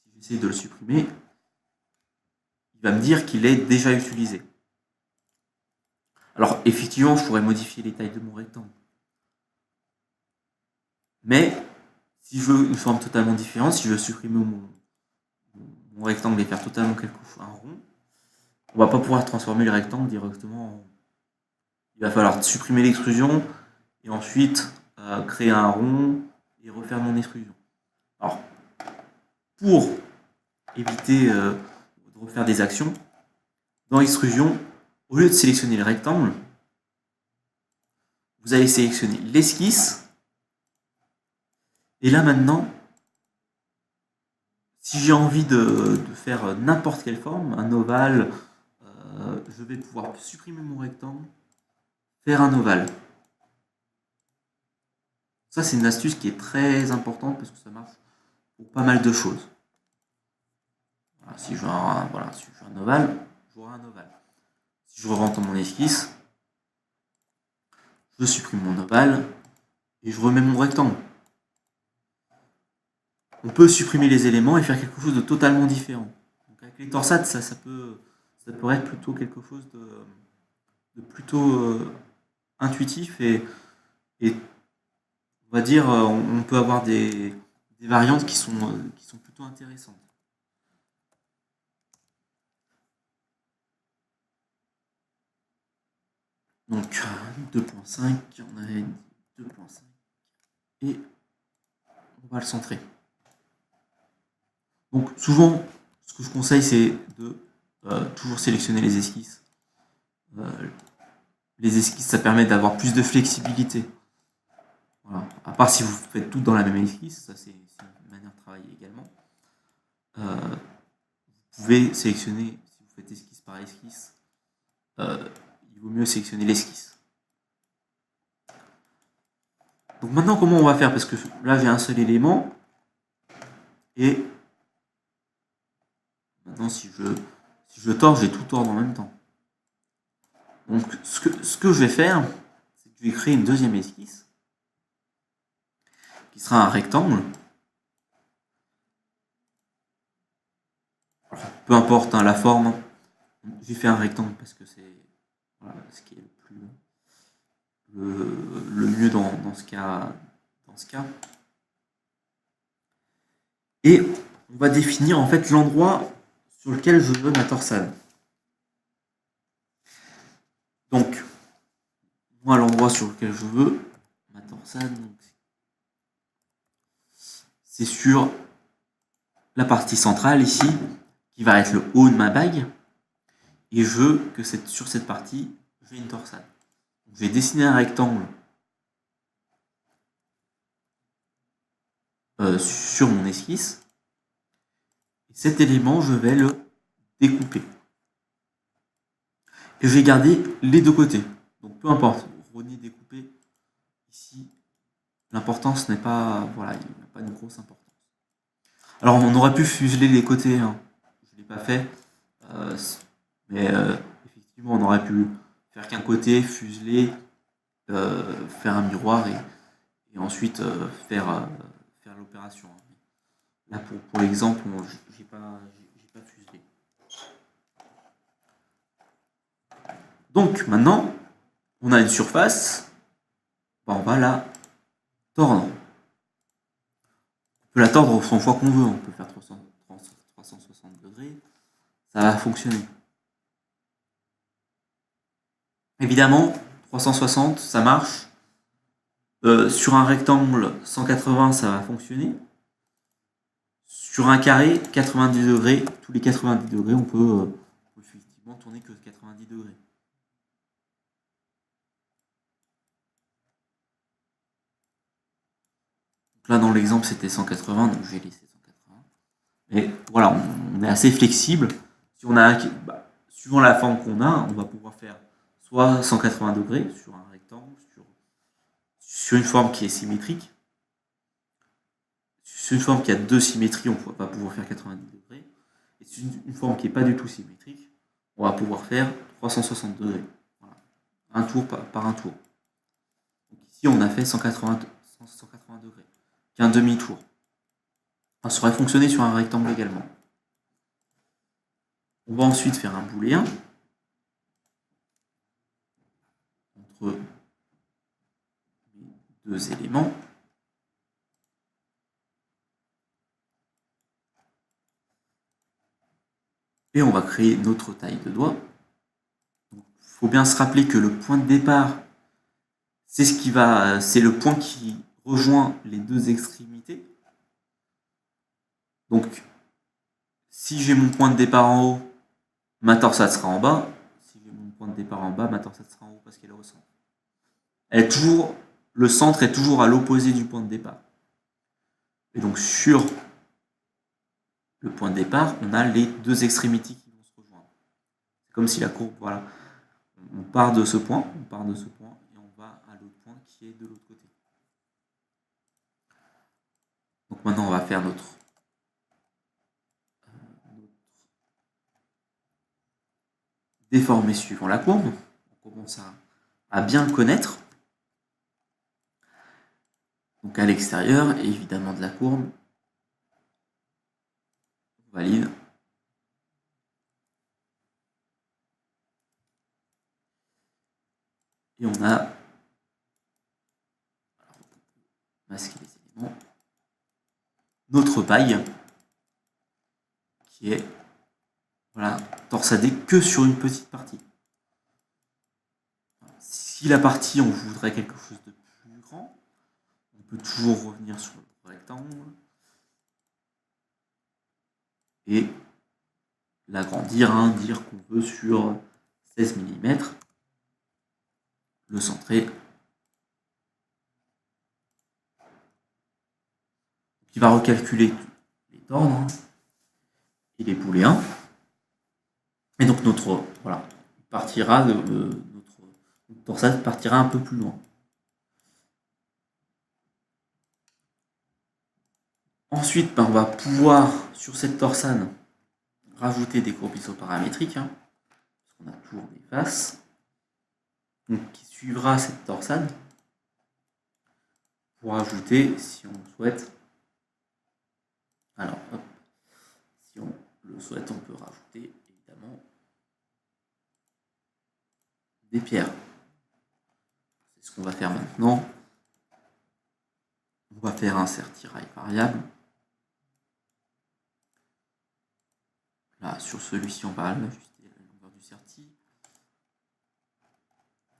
si j'essaie de le supprimer, il va me dire qu'il est déjà utilisé. Alors, effectivement, je pourrais modifier les tailles de mon rectangle. Mais, si je veux une forme totalement différente, si je veux supprimer mon rectangle et faire totalement un rond, on va pas pouvoir transformer le rectangle directement en rond. Il va falloir supprimer l'extrusion et ensuite créer un rond et refaire mon extrusion. Alors, pour éviter de refaire des actions, dans l'extrusion, au lieu de sélectionner le rectangle, vous allez sélectionner l'esquisse. Et là maintenant, si j'ai envie de faire n'importe quelle forme, un ovale, je vais pouvoir supprimer mon rectangle, faire un ovale. Ça, c'est une astuce qui est très importante parce que ça marche pour pas mal de choses. Voilà, si je veux un ovale, j'aurai un ovale. Si je rentre dans mon esquisse, je supprime mon ovale et je remets mon rectangle. On peut supprimer les éléments et faire quelque chose de totalement différent. Donc avec les torsades, ça peut être plutôt quelque chose de plutôt intuitif et on va dire on peut avoir des variantes qui sont plutôt intéressantes. Donc 2.5, on avait 2.5 et on va le centrer. Donc souvent, ce que je conseille, c'est de toujours sélectionner les esquisses. Les esquisses, ça permet d'avoir plus de flexibilité. Voilà. À part si vous faites tout dans la même esquisse, ça c'est une manière de travailler également. Vous pouvez sélectionner, si vous faites esquisse par esquisse, il vaut mieux sélectionner l'esquisse. Donc maintenant, comment on va faire? Parce que là, j'ai un seul élément. Et maintenant, si je tords, j'ai tout tordre en même temps. Donc, ce que je vais faire, c'est que je vais créer une deuxième esquisse qui sera un rectangle. Alors, peu importe la forme, j'ai fait un rectangle parce que c'est ce qui est le mieux dans ce cas. Et on va définir en fait l'endroit sur lequel je veux ma torsade. Donc, moi, l'endroit sur lequel je veux ma torsade, c'est sur la partie centrale ici, qui va être le haut de ma bague. Et je veux que sur cette partie, j'ai une torsade. Donc, je vais dessiner un rectangle sur mon esquisse. Et cet élément, je vais le découper. Et je vais garder les deux côtés. Donc peu importe, rogner, découper, ici, l'importance n'est pas, voilà, il n'y a pas une grosse importance. Alors on aurait pu fuseler les côtés, hein. Je ne l'ai pas fait, mais effectivement on aurait pu faire qu'un côté, fuseler, faire un miroir et ensuite faire l'opération. Là pour l'exemple, j'ai pas fuselé. Donc maintenant, on a une surface, on va la tordre. On peut la tordre autant de fois qu'on veut, on peut faire 360 degrés, ça va fonctionner. Évidemment, 360, ça marche. Sur un rectangle, 180, ça va fonctionner. Sur un carré, 90 degrés, tous les 90 degrés, on peut effectivement tourner que 90 degrés. Donc là, dans l'exemple, c'était 180, donc j'ai laissé 180. Mais voilà, on est assez flexible. Si on a suivant la forme qu'on a, on va pouvoir faire soit 180 degrés sur un rectangle, sur une forme qui est symétrique. Sur une forme qui a deux symétries, on va pouvoir faire 90 degrés. Et sur une forme qui n'est pas du tout symétrique, on va pouvoir faire 360 degrés. Voilà. Un tour par un tour. Donc ici, on a fait 180 degrés, qu'un demi-tour. ça aurait fonctionné sur un rectangle également. On va ensuite faire un booléen entre deux éléments. Et on va créer notre taille de doigt. Il faut bien se rappeler que le point de départ, c'est le point qui rejoint les deux extrémités. Donc, si j'ai mon point de départ en haut, ma torsade sera en bas. Si j'ai mon point de départ en bas, ma torsade sera en haut parce qu'elle est au centre. Le centre est toujours à l'opposé du point de départ. Et donc, sur le point de départ, on a les deux extrémités qui vont se rejoindre. C'est comme si la courbe, voilà, on part de ce point, et on va à l'autre point qui est de l'autre côté. Donc maintenant, on va faire notre déformé suivant la courbe. On commence à bien le connaître. Donc à l'extérieur, évidemment de la courbe, on valide. Et on a masqué les éléments. Notre paille qui est torsadée que sur une petite partie. Si la partie, on voudrait quelque chose de plus grand, on peut toujours revenir sur le rectangle et l'agrandir, dire qu'on veut sur 16 mm, le centrer. Il va recalculer les tordres et les booléens. Et donc notre torsade partira un peu plus loin. Ensuite, on va pouvoir, sur cette torsade, rajouter des courbes isoparamétriques, parce qu'on a toujours des faces, donc qui suivra cette torsade, pour ajouter, si on le souhaite, si on le souhaite, on peut rajouter, évidemment, des pierres. C'est ce qu'on va faire maintenant. On va faire un sertirail variable. Là, sur celui-ci, on va ajuster la longueur du serti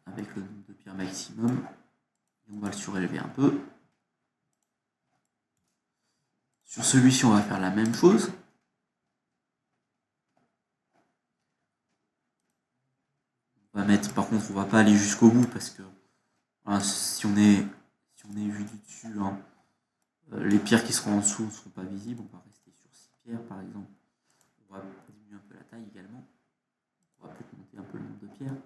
avec le nombre de pierres maximum. Et on va le surélever un peu. Sur celui-ci, on va faire la même chose. On va mettre, par contre, on va pas aller jusqu'au bout parce que si on est vu du dessus, les pierres qui seront en dessous ne seront pas visibles. On va rester sur 6 pierres, par exemple. On va diminuer un peu la taille également. On va peut-être monter un peu le nombre de pierres.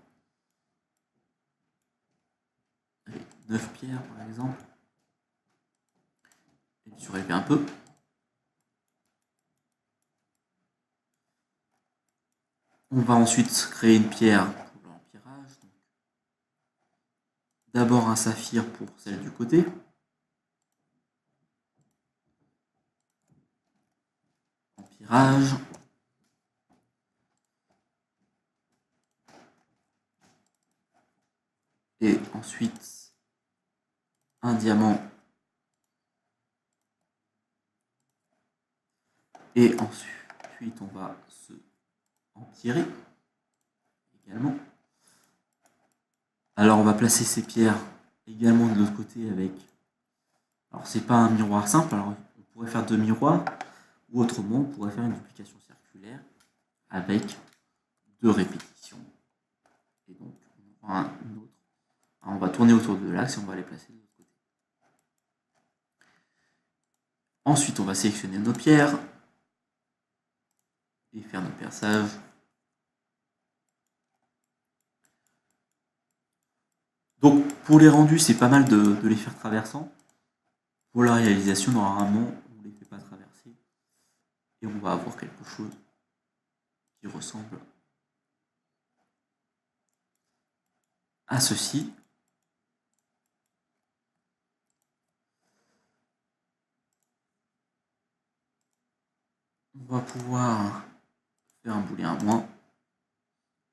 Allez, 9 pierres, par exemple. Et le surélever un peu. On va ensuite créer une pierre pour l'empirage. D'abord un saphir pour celle du côté. Empirage. Et ensuite un diamant. Et ensuite on va se empirer également. Alors on va placer ces pierres également de l'autre côté avec... Alors c'est pas un miroir simple, alors on pourrait faire 2 miroirs, ou autrement on pourrait faire une duplication circulaire avec 2 répétitions. Et donc on aura une autre. Alors, on va tourner autour de l'axe et on va les placer de l'autre côté. Ensuite on va sélectionner nos pierres et faire nos perçages. Donc pour les rendus, c'est pas mal de les faire traversant. Pour la réalisation, normalement, on ne les fait pas traverser. Et on va avoir quelque chose qui ressemble à ceci. on va pouvoir faire un booléen moins.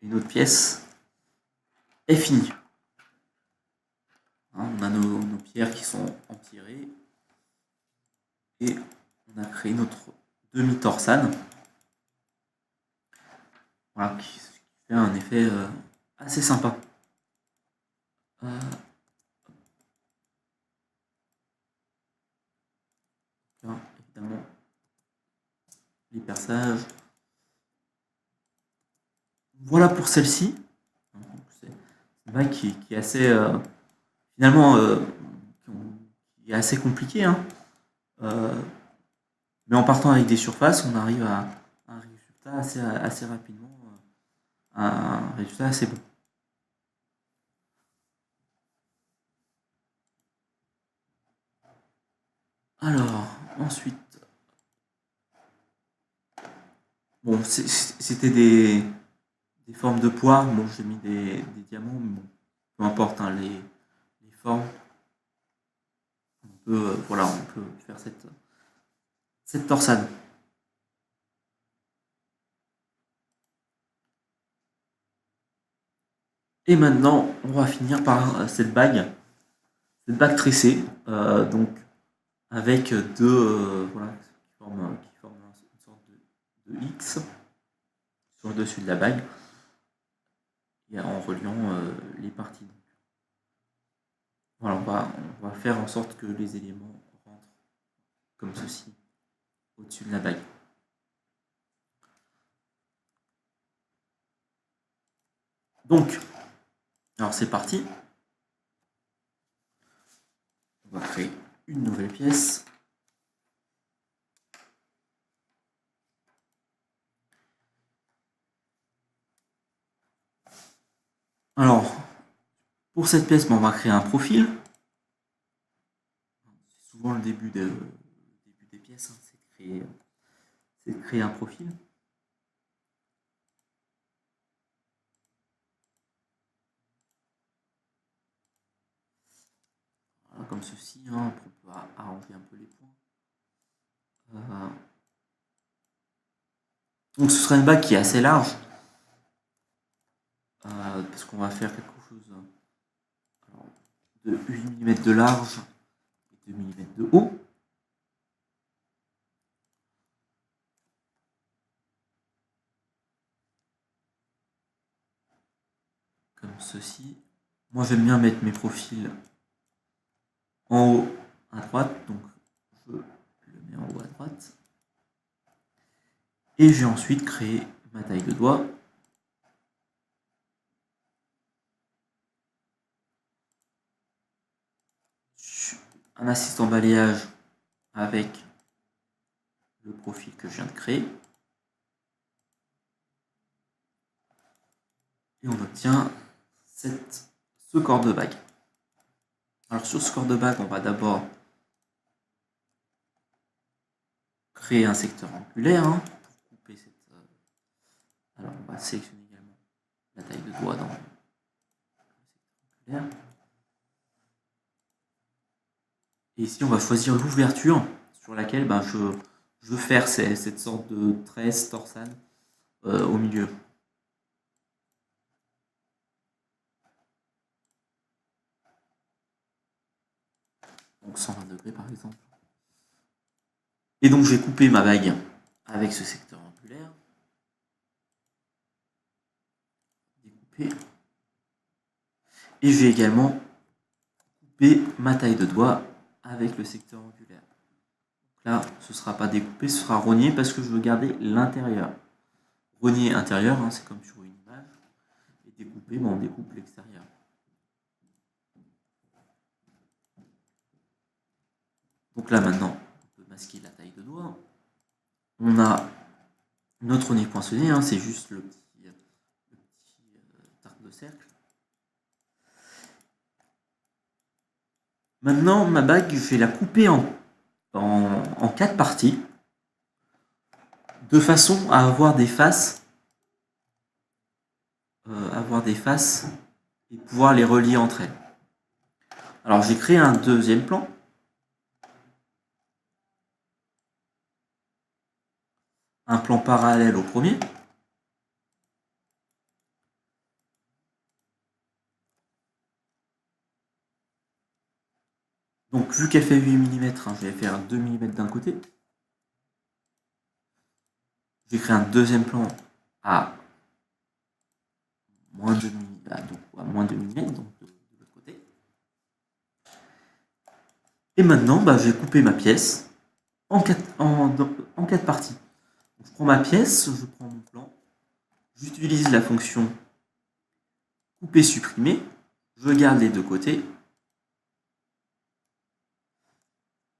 Et notre pièce est finie. On a nos pierres qui sont empirées. Et on a créé notre demi-torsade. Voilà, qui fait un effet assez sympa. Là, évidemment, les perçages. Voilà pour celle-ci. C'est une bague qui est assez finalement qui est assez compliqué, hein. Mais en partant avec des surfaces, on arrive à un résultat assez rapidement, un résultat assez bon. Alors, ensuite, bon, c'était des formes de poires. Bon, j'ai mis des diamants, mais bon, peu importe, hein, les formes. On peut, voilà, on peut faire cette torsade. Et maintenant, on va finir par cette bague tressée, donc avec deux, voilà, qui forment une sorte de X sur le dessus de la bague, et en reliant les parties. Voilà, on va faire en sorte que les éléments rentrent comme ceci au-dessus de la bague. Donc, alors c'est parti. On va créer une nouvelle pièce. Alors, pour cette pièce, on va créer un profil. C'est souvent le début des pièces, hein, c'est de créer un profil. Voilà, comme ceci, hein, on peut arranger un peu les points. Donc ce sera une bague qui est assez large, parce qu'on va faire quelque chose de 8 mm de large et 2 mm de haut. Comme ceci. Moi j'aime bien mettre mes profils en haut à droite, donc je le mets en haut à droite. Et j'ai ensuite créé ma taille de doigt. Un assistant balayage avec le profil que je viens de créer. Et on obtient ce corps de bague. Alors sur ce corps de bague, on va d'abord créer un secteur angulaire, hein, pour couper cette. Alors on va sélectionner également la taille de doigt dans le secteur angulaire. Et ici on va choisir l'ouverture sur laquelle je veux faire cette sorte de tresse torsade au milieu. Donc 120 degrés par exemple. Et donc j'ai coupé ma bague avec ce secteur angulaire. Découpé. Et j'ai également coupé ma taille de doigt avec le secteur angulaire. Donc là, ce ne sera pas découpé, ce sera rogné parce que je veux garder l'intérieur. Rogner intérieur, hein, c'est comme sur une image. Et découper, on découpe l'extérieur. Donc là maintenant, on peut masquer la taille de doigt. On a notre nez poinçonné, hein, c'est juste le petit arc de cercle. Maintenant, ma bague, je vais la couper en 4 parties, de façon à avoir des faces, et pouvoir les relier entre elles. Alors j'ai créé un deuxième plan. un plan parallèle au premier. Donc vu qu'elle fait 8 mm, je vais faire 2 mm d'un côté. Je vais créer un deuxième plan à moins 2 mm, donc à moins 2 mm, donc de l'autre côté. Et maintenant, je vais couper ma pièce en 4 parties. Donc, je prends ma pièce, je prends mon plan, j'utilise la fonction couper, supprimer, je garde les deux côtés.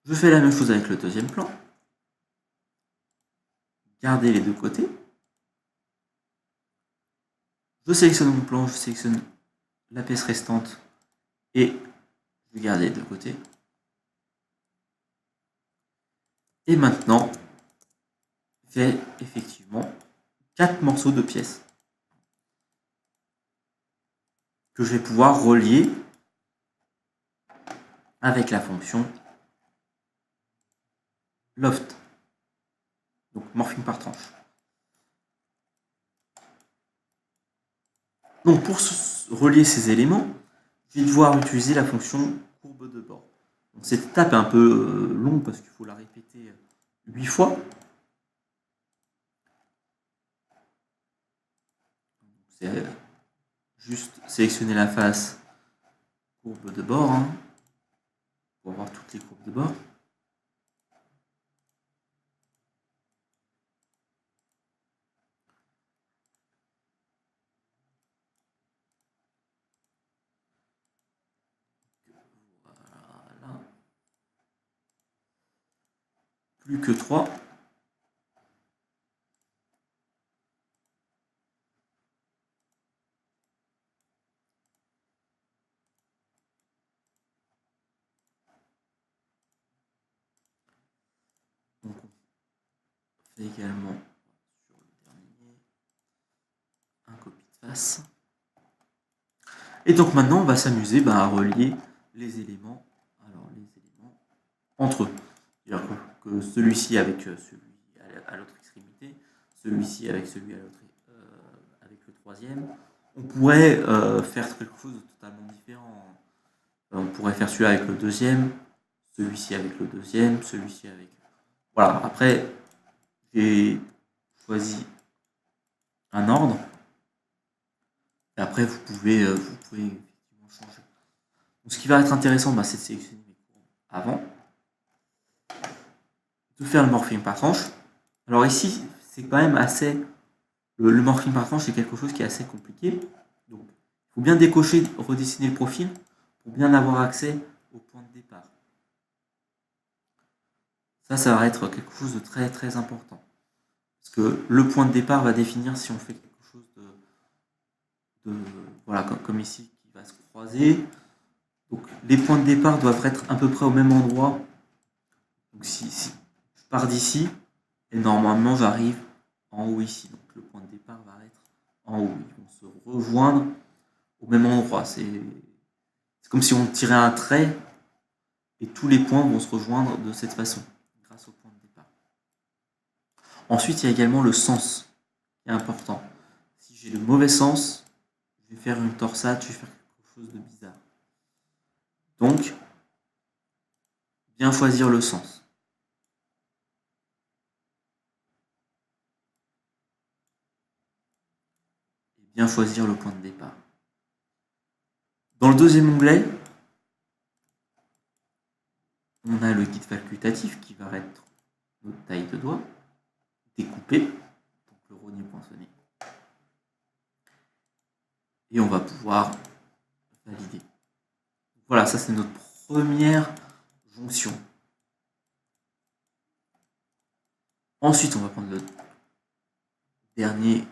Je fais la même chose avec le deuxième plan. Garder les deux côtés. Je sélectionne mon plan, je sélectionne la pièce restante et je garde les deux côtés. Et maintenant, j'ai effectivement 4 morceaux de pièces que je vais pouvoir relier avec la fonction loft, donc morphing par tranche. Donc pour relier ces éléments, je vais devoir utiliser la fonction courbe de bord. Donc cette étape est un peu longue parce qu'il faut la répéter 8 fois. C'est juste sélectionner la face courbe de bord pour avoir toutes les courbes de bord. Voilà. Plus que 3. Donc on fait également sur le dernier un copie de face. Et donc maintenant on va s'amuser à relier les éléments, entre eux. C'est-à-dire que celui-ci avec celui à l'autre extrémité, celui-ci avec celui à l'autre avec le troisième. On pourrait faire quelque chose de totalement différent. On pourrait faire celui-là avec le deuxième, celui-ci avec le deuxième, celui-ci avec... Voilà, après, j'ai choisi un ordre. Et après, vous pouvez effectivement changer. Donc, ce qui va être intéressant, c'est de sélectionner mes courbes avant, de faire le morphing par tranche. Alors ici, c'est quand même assez... Le morphing par tranche, c'est quelque chose qui est assez compliqué. Donc, il faut bien décocher, redessiner le profil pour bien avoir accès au point de départ. Ça va être quelque chose de très très important. Parce que le point de départ va définir si on fait quelque chose de voilà, comme ici, qui va se croiser. Donc les points de départ doivent être à peu près au même endroit. Donc si je pars d'ici, et normalement j'arrive en haut ici. Donc le point de départ va être en haut. Ils vont se rejoindre au même endroit. C'est comme si on tirait un trait et tous les points vont se rejoindre de cette façon, grâce au point de départ. Ensuite, il y a également le sens qui est important. Si j'ai le mauvais sens, je vais faire une torsade, je vais faire quelque chose de bizarre. Donc, bien choisir le sens. Et bien choisir le point de départ. Dans le deuxième onglet, on a le guide facultatif qui va être notre taille de doigt, découpé, donc le rogné poinçonné. Et on va pouvoir valider. Voilà, ça c'est notre première jonction. Ensuite, on va prendre le dernier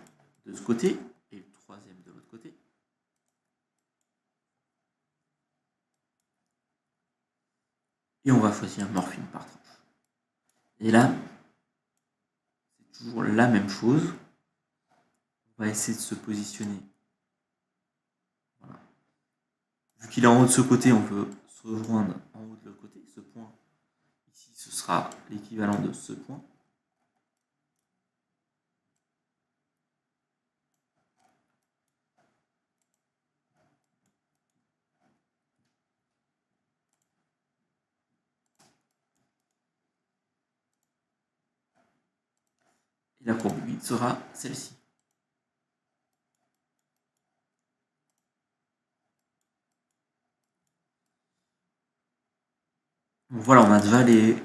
de ce côté et le troisième de l'autre côté. Et on va choisir morphing par tranche. Et là, c'est toujours la même chose. On va essayer de se positionner. Voilà. Vu qu'il est en haut de ce côté, on veut se rejoindre en haut de l'autre côté. Ce point, ici, ce sera l'équivalent de ce point. Et la courbe de guide sera celle-ci. Donc voilà, on a déjà les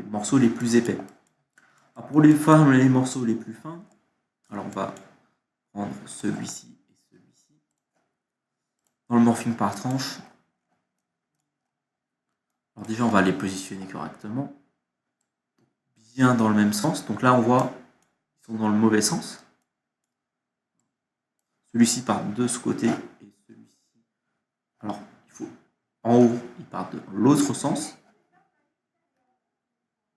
morceaux les plus épais. Alors pour les morceaux les plus fins, alors on va prendre celui-ci et celui-ci. Dans le morphing par tranche, alors déjà on va les positionner correctement, bien dans le même sens. Donc là on voit qu'ils sont dans le mauvais sens. Celui-ci part de ce côté et celui-ci. Alors il faut en haut, il part de l'autre sens.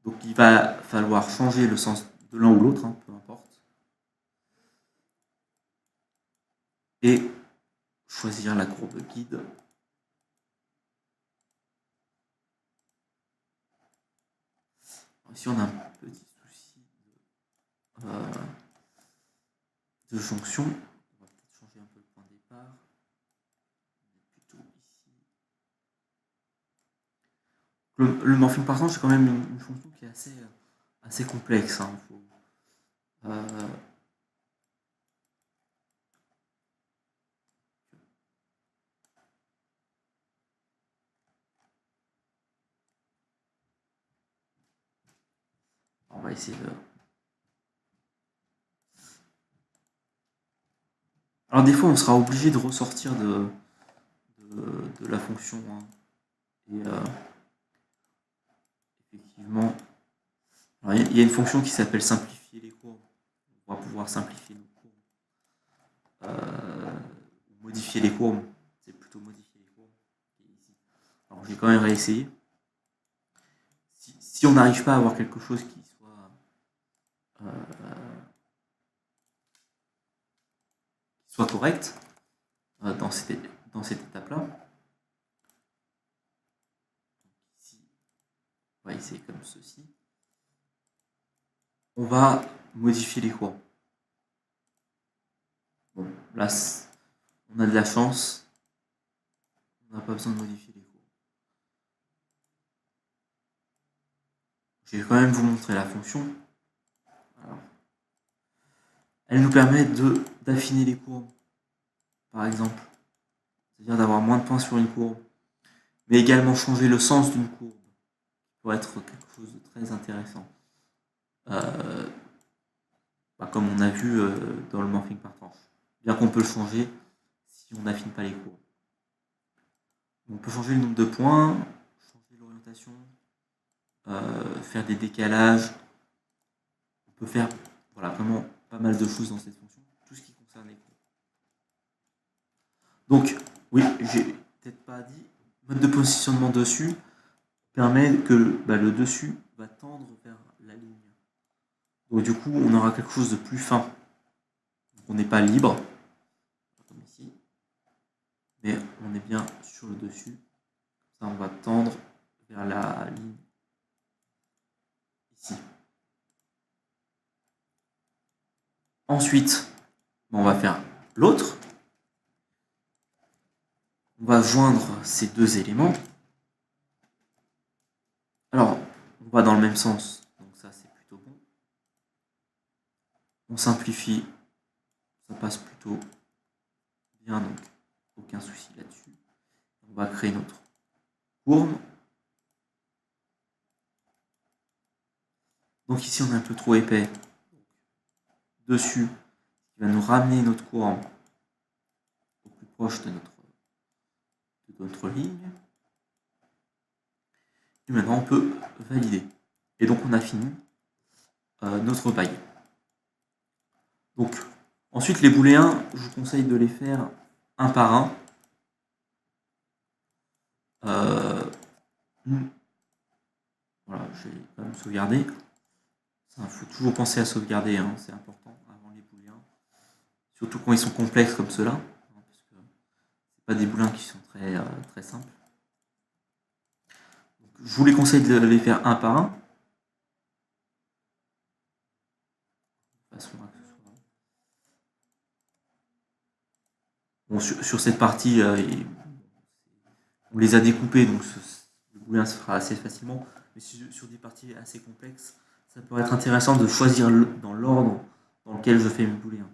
Donc il va falloir changer le sens de l'un ou l'autre, hein, peu importe. Et choisir la courbe guide. Ici on a un petit souci de jonction. On va peut-être changer un peu le point de départ. Plutôt ici. Le morphing par tranche, c'est quand même une fonction qui est assez complexe. Hein. On va essayer de... Alors des fois, on sera obligé de ressortir de la fonction. Hein. Et effectivement, il y a une fonction qui s'appelle simplifier les courbes. On va pouvoir simplifier nos courbes. Modifier les courbes. C'est plutôt modifier les courbes. Alors je vais quand même réessayer. Si on n'arrive pas à avoir quelque chose qui soit correct dans cette étape-là, ici, on va essayer comme ceci. On va modifier les courbes. Bon, là, on a de la chance. On n'a pas besoin de modifier les courbes. Je vais quand même vous montrer la fonction. Alors, elle nous permet d'affiner les courbes, par exemple. C'est-à-dire d'avoir moins de points sur une courbe. Mais également changer le sens d'une courbe. Pour être quelque chose de très intéressant. Comme on a vu dans le morphing par tranche. Bien qu'on peut le changer si on n'affine pas les courbes. On peut changer le nombre de points, changer l'orientation, faire des décalages. On peut faire vraiment pas mal de choses dans cette fonction, tout ce qui concerne les courbes. Donc, oui, j'ai peut-être pas dit, mode de positionnement dessus permet que le dessus va tendre vers la ligne. Donc du coup, on aura quelque chose de plus fin. Donc, on n'est pas libre, comme ici, mais on est bien sur le dessus. Ça, on va tendre vers la ligne ici. Ensuite, on va faire l'autre. On va joindre ces deux éléments. Alors, on va dans le même sens, donc ça c'est plutôt bon. On simplifie, ça passe plutôt bien, donc aucun souci là-dessus. On va créer notre courbe. Donc ici on est un peu trop épais. Dessus, il va nous ramener notre courbe au plus proche de notre ligne. Et maintenant on peut valider. Et donc on a fini notre paille. Donc ensuite les booléens, je vous conseille de les faire un par un. Voilà, je vais quand même sauvegarder. Il faut toujours penser à sauvegarder, hein, c'est important avant les booléens. Surtout quand ils sont complexes comme ceux-là. Parce que c'est pas des booléens qui sont très simples. Donc, je vous les conseille de les faire un par un. De façon à que ce soit... Bon, sur cette partie, on les a découpés, donc le booléen se fera assez facilement. mais sur des parties assez complexes, ça peut être intéressant de choisir dans l'ordre dans lequel je fais mes booléens.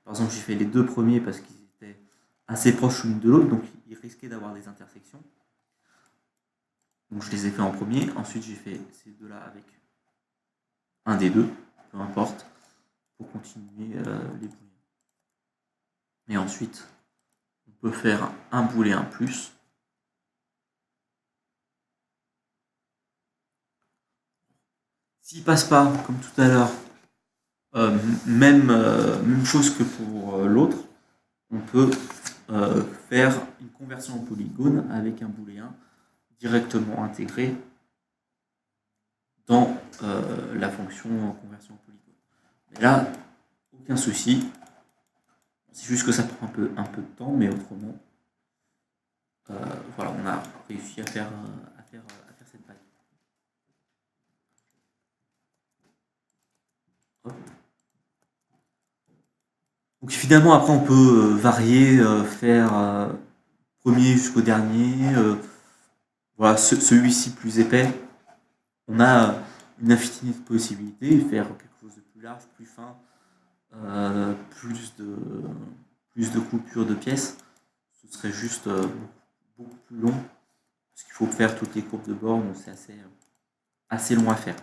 Par exemple, j'ai fait les deux premiers parce qu'ils étaient assez proches l'une de l'autre, donc ils risquaient d'avoir des intersections. Donc je les ai fait en premier. Ensuite, j'ai fait ces deux-là avec un des deux, peu importe, pour continuer les booléens. Et ensuite, on peut faire un booléen plus. S'il passe pas, comme tout à l'heure, même chose que pour l'autre, on peut faire une conversion en polygone avec un booléen directement intégré dans la fonction conversion en polygone. Mais là, aucun souci. C'est juste que ça prend un peu de temps, mais autrement, voilà, on a réussi à faire cette vague. Donc finalement, après, on peut varier, faire premier jusqu'au dernier. Voilà, celui-ci plus épais. On a une infinité de possibilités, faire quelque chose de plus large, plus fin, plus de coupures de pièces. Ce serait juste beaucoup plus long, parce qu'il faut faire toutes les courbes de bord, donc c'est assez long à faire.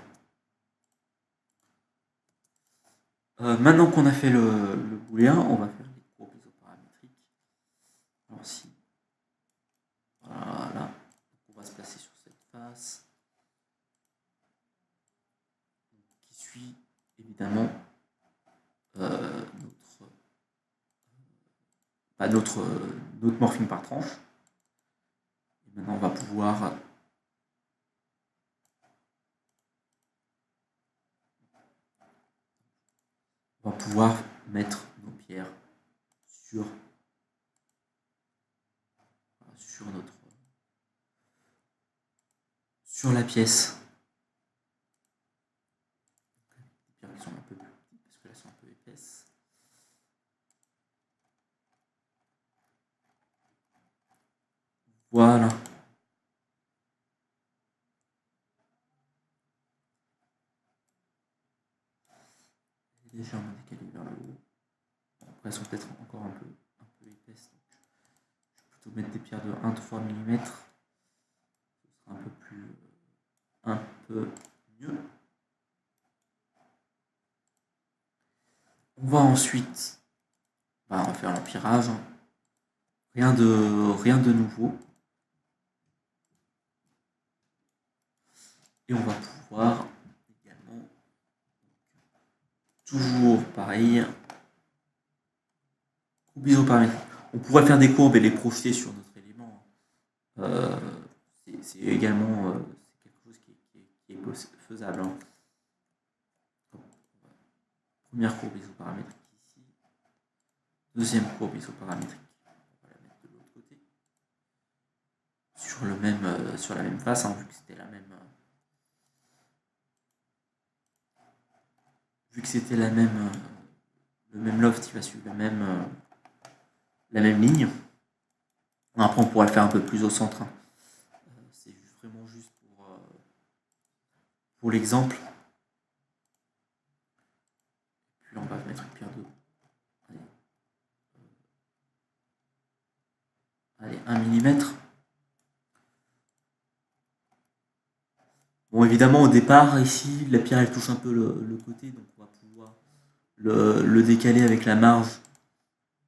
Maintenant qu'on a fait le booléen, on va faire les courbes isoparamétriques. Alors si, voilà, on va se placer sur cette face, qui suit évidemment notre morphing par tranche. Et maintenant, on va pouvoir mettre nos pierres sur la pièce. Les pierres qui sont un peu plus petites parce que là, elles sont un peu épaisses. Voilà. Légèrement décalé vers le haut. Bon, après, elles sont peut-être encore un peu épaisses. Donc je vais plutôt mettre des pierres de 1-3 mm. Ce sera un peu mieux. On va ensuite on va faire l'empirage. Rien de nouveau. Et on va pouvoir également, toujours pareil, courbes isoparamétriques. On pourrait faire des courbes et les projeter sur notre élément. C'est également quelque chose qui est faisable. Hein. Première courbe isoparamétrique ici. Deuxième courbe isoparamétrique. On va la mettre de l'autre côté. Sur la même face, hein, vu que c'était le même loft qui va suivre la même ligne. Après, on pourra le faire un peu plus au centre. Hein. C'est vraiment juste pour l'exemple. Puis là, on va mettre une pierre de... Allez, 1 mm. Bon, évidemment, au départ, ici, la pierre, elle touche un peu le côté, donc on va pouvoir le décaler avec la marge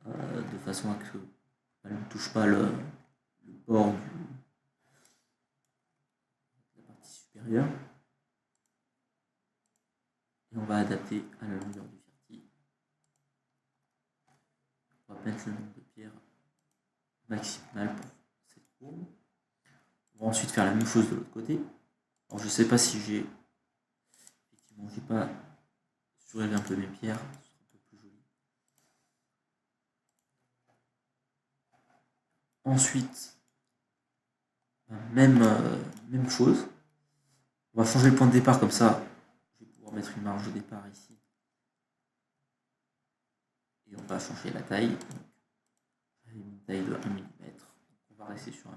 de façon à que elle ne touche pas le bord de la partie supérieure. Et on va adapter à la longueur du fertile. On va mettre le nombre de pierres maximal pour cette courbe. On va ensuite faire la même chose de l'autre côté. Alors je ne sais pas si j'ai pas surélevé un peu mes pierres, ce sera un peu plus joli. Ensuite, même chose. On va changer le point de départ comme ça. Je vais pouvoir mettre une marge de départ ici. Et on va changer la taille. J'avais une taille de 1 mm. On va rester sur 1 mm.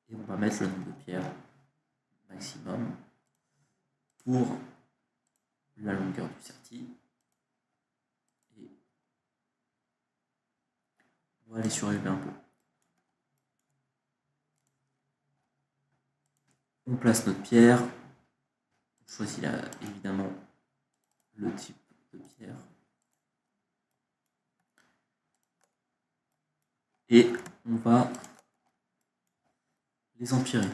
Et on va mettre le nombre de pierres. pierres maximum pour la longueur du certi. Et on va aller surélever un peu. On place notre pierre. On choisit là, évidemment le type de pierre. Et on va les empirer.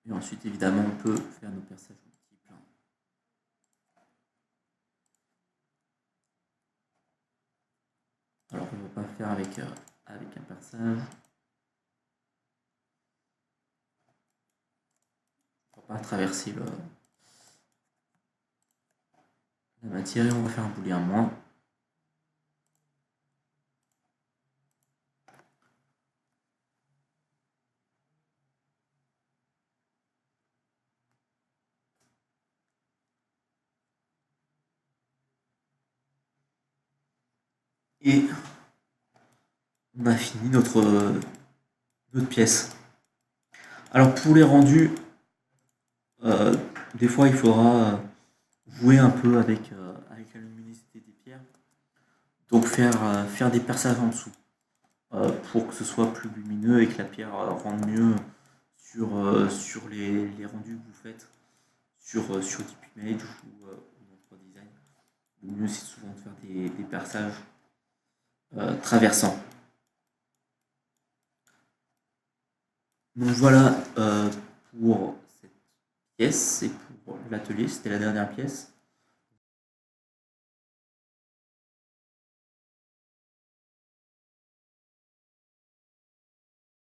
Et ensuite, évidemment, on peut faire nos perçages multiples. Alors, on ne va pas faire avec un perçage. On ne va pas traverser la matière et on va faire un booléen moins. Et on a fini notre pièce. Alors pour les rendus, des fois il faudra jouer un peu avec la luminosité des pierres. Donc faire des perçages en dessous pour que ce soit plus lumineux et que la pierre rende mieux sur les rendus que vous faites sur Deep Image ou dans 3 Design. Le mieux c'est souvent de faire des perçages traversants. Donc voilà pour cette pièce et pour l'atelier, c'était la dernière pièce.